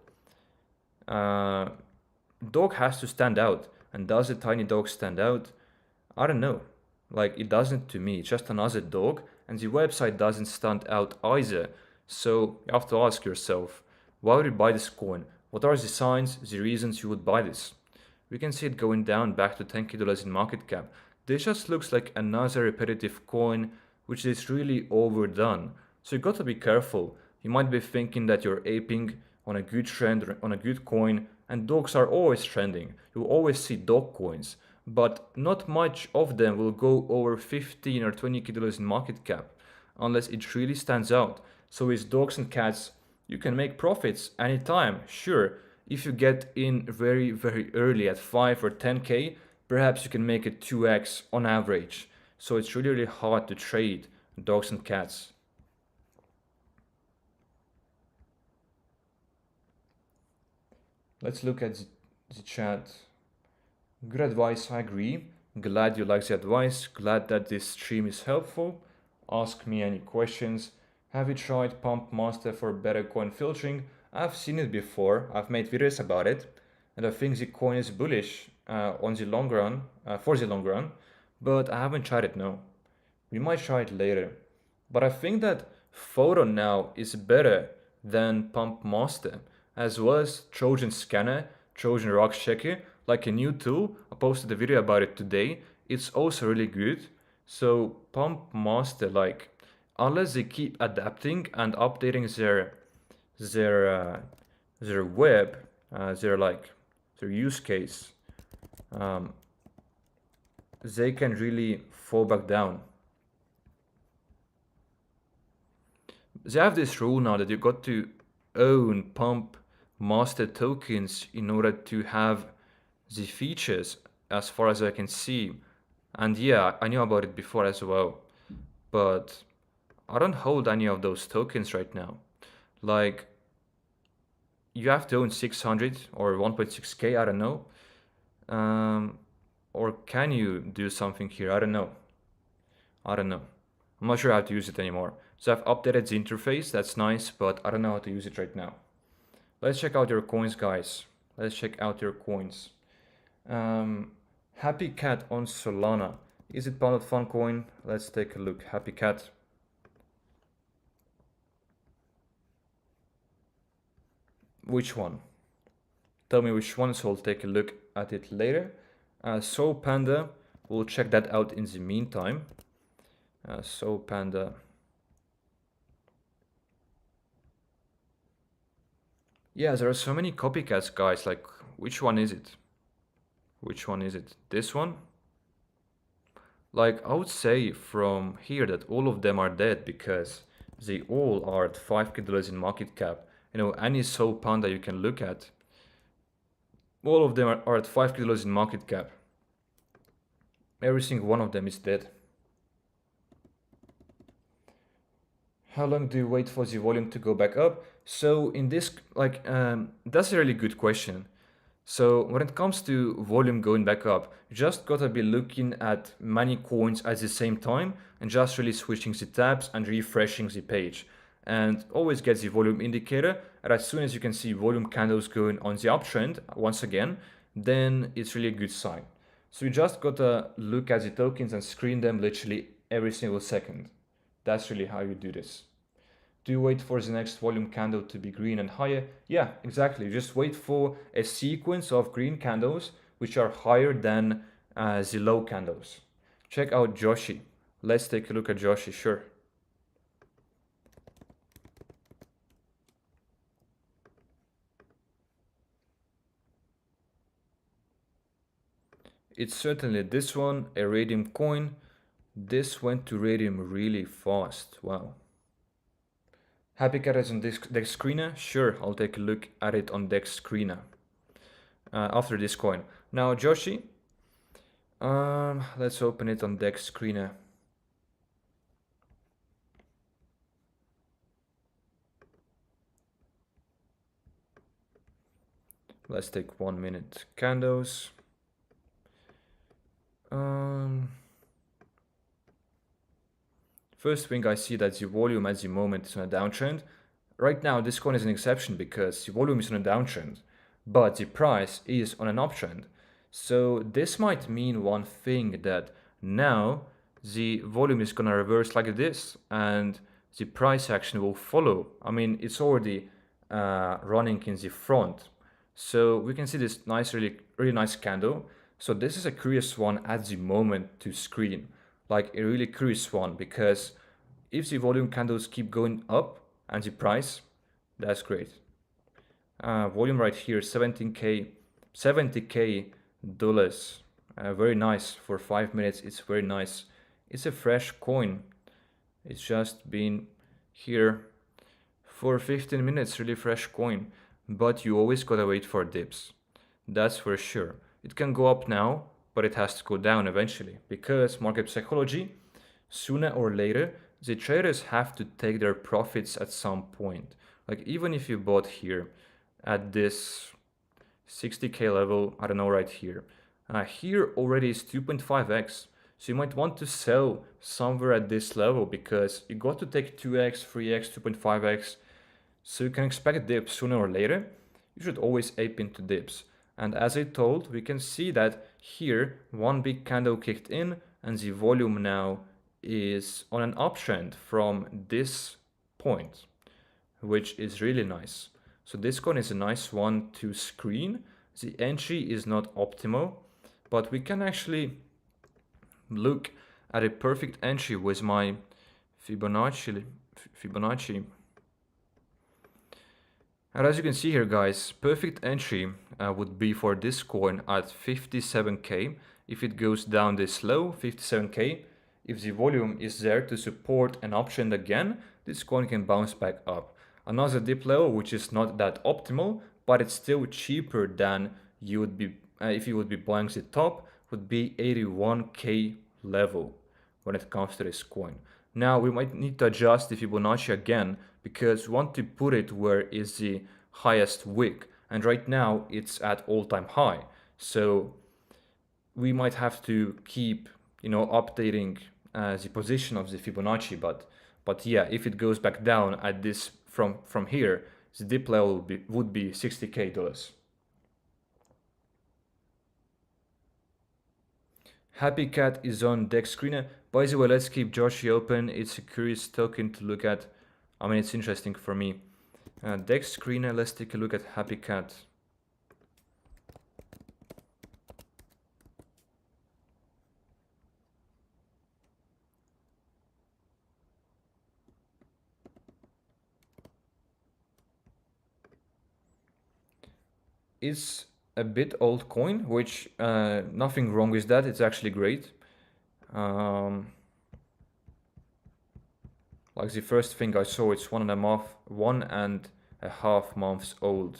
Dog has to stand out. And does the tiny dog stand out? I don't know. Like, it doesn't to me. It's just another dog, and the website doesn't stand out either. So you have to ask yourself, why would you buy this coin? What are the signs, the reasons you would buy this? We can see it going down back to 10k in market cap. This just looks like another repetitive coin, which is really overdone. So you got to be careful. You might be thinking that you're aping on a good trend, on a good coin, and dogs are always trending. You'll always see dog coins, but not much of them will go over 15 or 20k in market cap unless it really stands out. So with dogs and cats, you can make profits anytime. Sure, if you get in very early at 5 or 10k, perhaps you can make it 2x on average. So it's really hard to trade dogs and cats. Let's look at the chat. Good advice, I agree. Glad you like the advice. Glad that this stream is helpful. Ask me any questions. Have you tried Pump Master for better coin filtering? I've seen it before. I've made videos about it. And I think the coin is bullish on the long run, for the long run. But I haven't tried it now. We might try it later. But I think that Photo now is better than Pump Master, as well as Trojan Scanner, Trojan Rock Checker, like a new tool. I posted a video about it today. It's also really good. So Pump Master, like, unless they keep adapting and updating their web, their use case, they can really fall back down. They have this rule now that you got to own Pump Master tokens in order to have the features, as far as I can see. And yeah, I knew about it before as well, but I don't hold any of those tokens right now. Like, you have to own 600 or 1.6k, I don't know. Or can you do something here? I don't know. I don't know. I'm not sure how to use it anymore. So I've updated the interface, that's nice, but I don't know how to use it right now. Let's check out your coins, guys. Let's check out your coins. Um, Happy Cat on Solana. Is it PUMP.FUN coin? Let's take a look. Happy Cat. Which one? Tell me which one, so I'll take a look at it later. Soul Panda, we'll check that out in the meantime. Soul Panda. Yeah, there are so many copycats, guys. Like, which one is it? Which one is it? This one? Like, I would say from here that all of them are dead because they all are at $5k in market cap. You know, any Soul Panda you can look at, all of them are at $5k in market cap. Every single one of them is dead. How long do you wait for the volume to go back up? So in this, like, that's a really good question. So when it comes to volume going back up, you just gotta be looking at many coins at the same time and just really switching the tabs and refreshing the page. And always get the volume indicator. And as soon as you can see volume candles going on the uptrend once again, then it's really a good sign. So you just gotta look at the tokens and screen them literally every single second. That's really how you do this. Do you wait for the next volume candle to be green and higher? Yeah, exactly. Just wait for a sequence of green candles which are higher than the low candles. Check out Joshi. Let's take a look at Joshi, sure. It's certainly this one, a radium coin. This went to radium really fast. Wow. Happy Cat is on Dex Screener? Sure, I'll take a look at it on Dex Screener after this coin. Now, Joshi, let's open it on Dex Screener. Let's take 1 minute candles. First thing I see that the volume at the moment is on a downtrend. Right now this coin is an exception because the volume is on a downtrend, but the price is on an uptrend. So this might mean one thing, that now the volume is gonna reverse like this and the price action will follow. I mean, it's already running in the front. So we can see this nice, really nice candle. So this is a curious one at the moment to screen, like a really curious one, because if the volume candles keep going up and the price, that's great. Volume right here, 17k, $70k. Very nice for 5 minutes. It's very nice. It's a fresh coin. It's just been here for 15 minutes, really fresh coin. But you always gotta wait for dips. That's for sure. It can go up now, but it has to go down eventually, because market psychology, sooner or later, the traders have to take their profits at some point. Like, even if you bought here at this 60k level, I don't know, right here. Here already is 2.5x. So you might want to sell somewhere at this level because you got to take 2x, 3x, 2.5x. So you can expect dips sooner or later. You should always ape into dips. And as I told, we can see that here one big candle kicked in and the volume now is on an uptrend from this point, which is really nice. So this coin is a nice one to screen. The entry is not optimal, but we can actually look at a perfect entry with my Fibonacci. And as you can see here, guys, perfect entry would be for this coin at 57k. If it goes down this low, 57k, if the volume is there to support an uptrend again, this coin can bounce back up. Another dip level, which is not that optimal, but it's still cheaper than you would be if you would be buying the top, would be 81k level when it comes to this coin. Now we might need to adjust the Fibonacci again because we want to put it where is the highest wick, and right now it's at all-time high. So we might have to keep, updating the position of the Fibonacci, but yeah, if it goes back down at this from here, the dip level would be $60K. Happy Cat is on deck screener. By the way, let's keep Joshi open. It's a curious token to look at. I mean, it's interesting for me. Deck screener, let's take a look at Happy Cat. It's a bit old coin, which nothing wrong with that. It's actually great. Like the first thing I saw, it's 1.5 months old.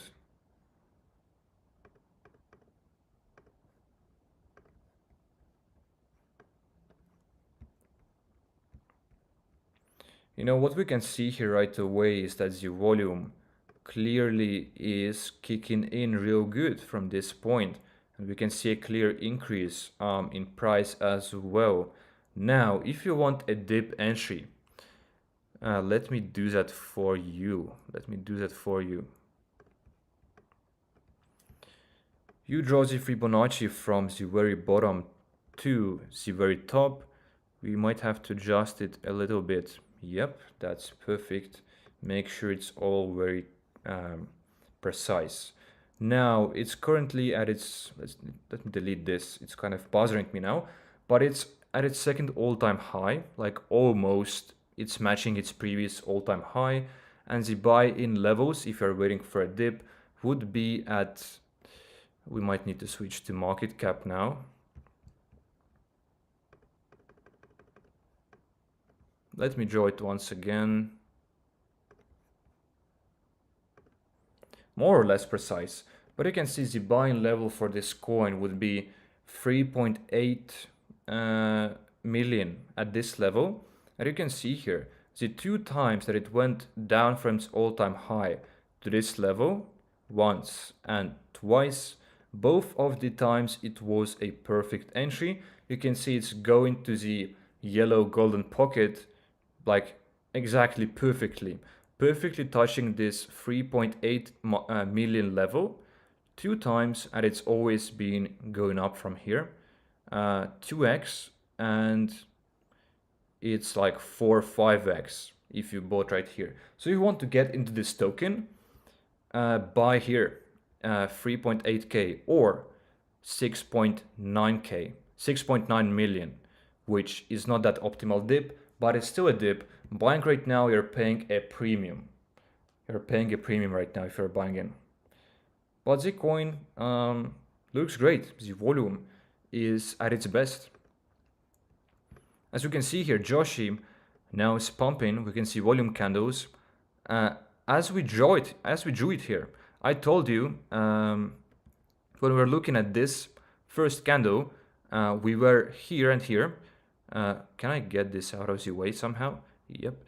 What we can see here right away is that the volume clearly is kicking in real good from this point, and we can see a clear increase in price as well. Now, if you want a dip entry, let me do that for you. You draw the Fibonacci from the very bottom to the very top. We might have to adjust it a little bit. Yep, that's perfect. Make sure it's all very precise. Now it's currently at its, let me delete this, it's kind of bothering me now, but it's at its second all-time high, like almost it's matching its previous all-time high, and the buy-in levels, if you're waiting for a dip, would be at, we might need to switch to market cap now. Let me draw it once again. More or less precise, but you can see the buying level for this coin would be 3.8 million at this level. And you can see here the 2 times that it went down from its all-time high to this level, once and twice, both of the times it was a perfect entry. You can see it's going to the yellow golden pocket like exactly perfectly touching this 3.8 million level 2 times, and it's always been going up from here 2x, and it's like 4 or 5x if you bought right here. So if you want to get into this token, buy here 3.8k or 6.9k, 6.9 million, which is not that optimal dip, but it's still a dip. Buying right now, you're paying a premium. You're paying a premium right now if you're buying in. But the coin looks great. The volume is at its best. As you can see here, Joshi now is pumping. We can see volume candles. As we drew it here, I told you when we were looking at this first candle, we were here and here. Can I get this out of the way somehow? Yep.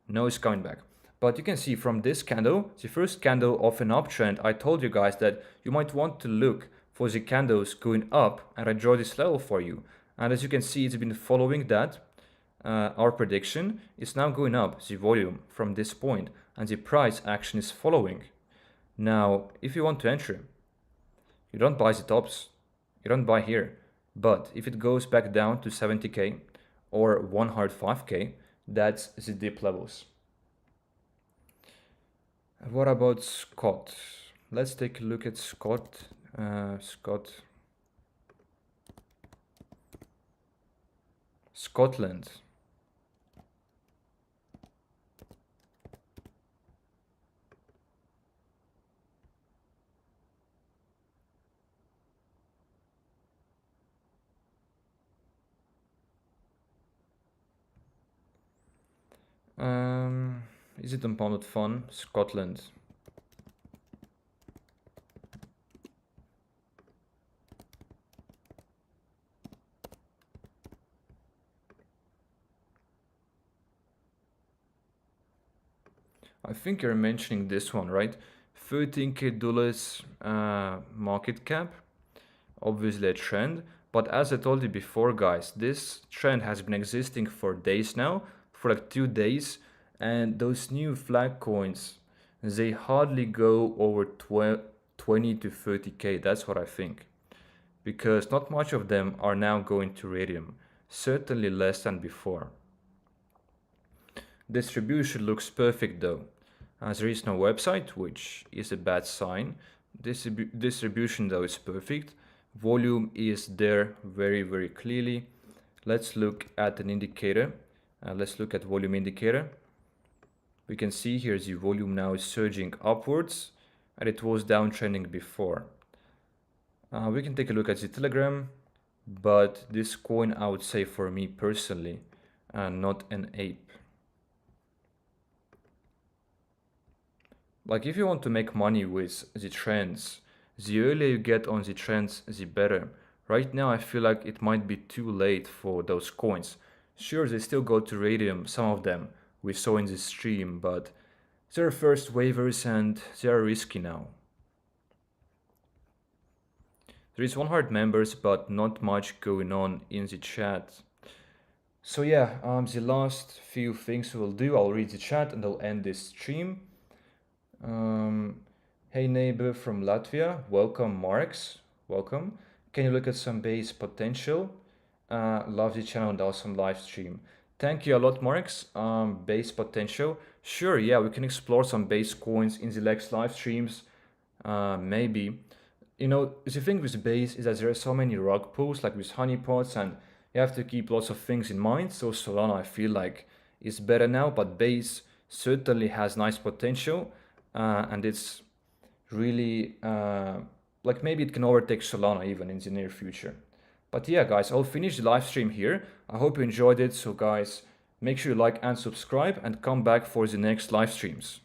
No, it's coming back. But you can see from this candle, the first candle of an uptrend, I told you guys that you might want to look for the candles going up, and I draw this level for you. And as you can see, it's been following that. Our prediction is now going up, the volume from this point, and the price action is following. Now, if you want to enter, you don't buy the tops, you don't buy here. But if it goes back down to 70k or 105k, that's the dip levels. What about Scott? Let's take a look at Scott. Scotland. Is it on PUMP.FUN? Scotland. I think you're mentioning this one, right? $13K market cap, obviously a trend. But as I told you before, guys, this trend has been existing for days now, for like 2 days, and those new flag coins, they hardly go over 20 to 30K. That's what I think, because not much of them are now going to Radium, certainly less than before. Distribution looks perfect though, as there is no website, which is a bad sign. Distribution though is perfect. Volume is there very clearly. Let's look at an indicator. Let's look at volume indicator. We can see here the volume now is surging upwards, and it was downtrending before. We can take a look at the Telegram, but this coin, I would say for me personally, not an ape. Like if you want to make money with the trends, the earlier you get on the trends, the better. Right now I feel like it might be too late for those coins. Sure, they still go to Radium, some of them we saw in this stream, but they're first waivers and they are risky now. There is 100 members, but not much going on in the chat. So yeah, the last few things we'll do, I'll read the chat and I'll end this stream. Hey neighbor from Latvia, welcome Marx, welcome. Can you look at some base potential? Love the channel and awesome live stream. Thank you a lot, Marx. Base potential. Sure, yeah, we can explore some base coins in the next live streams. Maybe. You know, the thing with base is that there are so many rug pulls, like with honeypots, and you have to keep lots of things in mind. So Solana, I feel like, is better now, but base certainly has nice potential, and it's really like maybe it can overtake Solana even in the near future. But yeah, guys, I'll finish the live stream here. I hope you enjoyed it. So guys, make sure you like and subscribe and come back for the next live streams.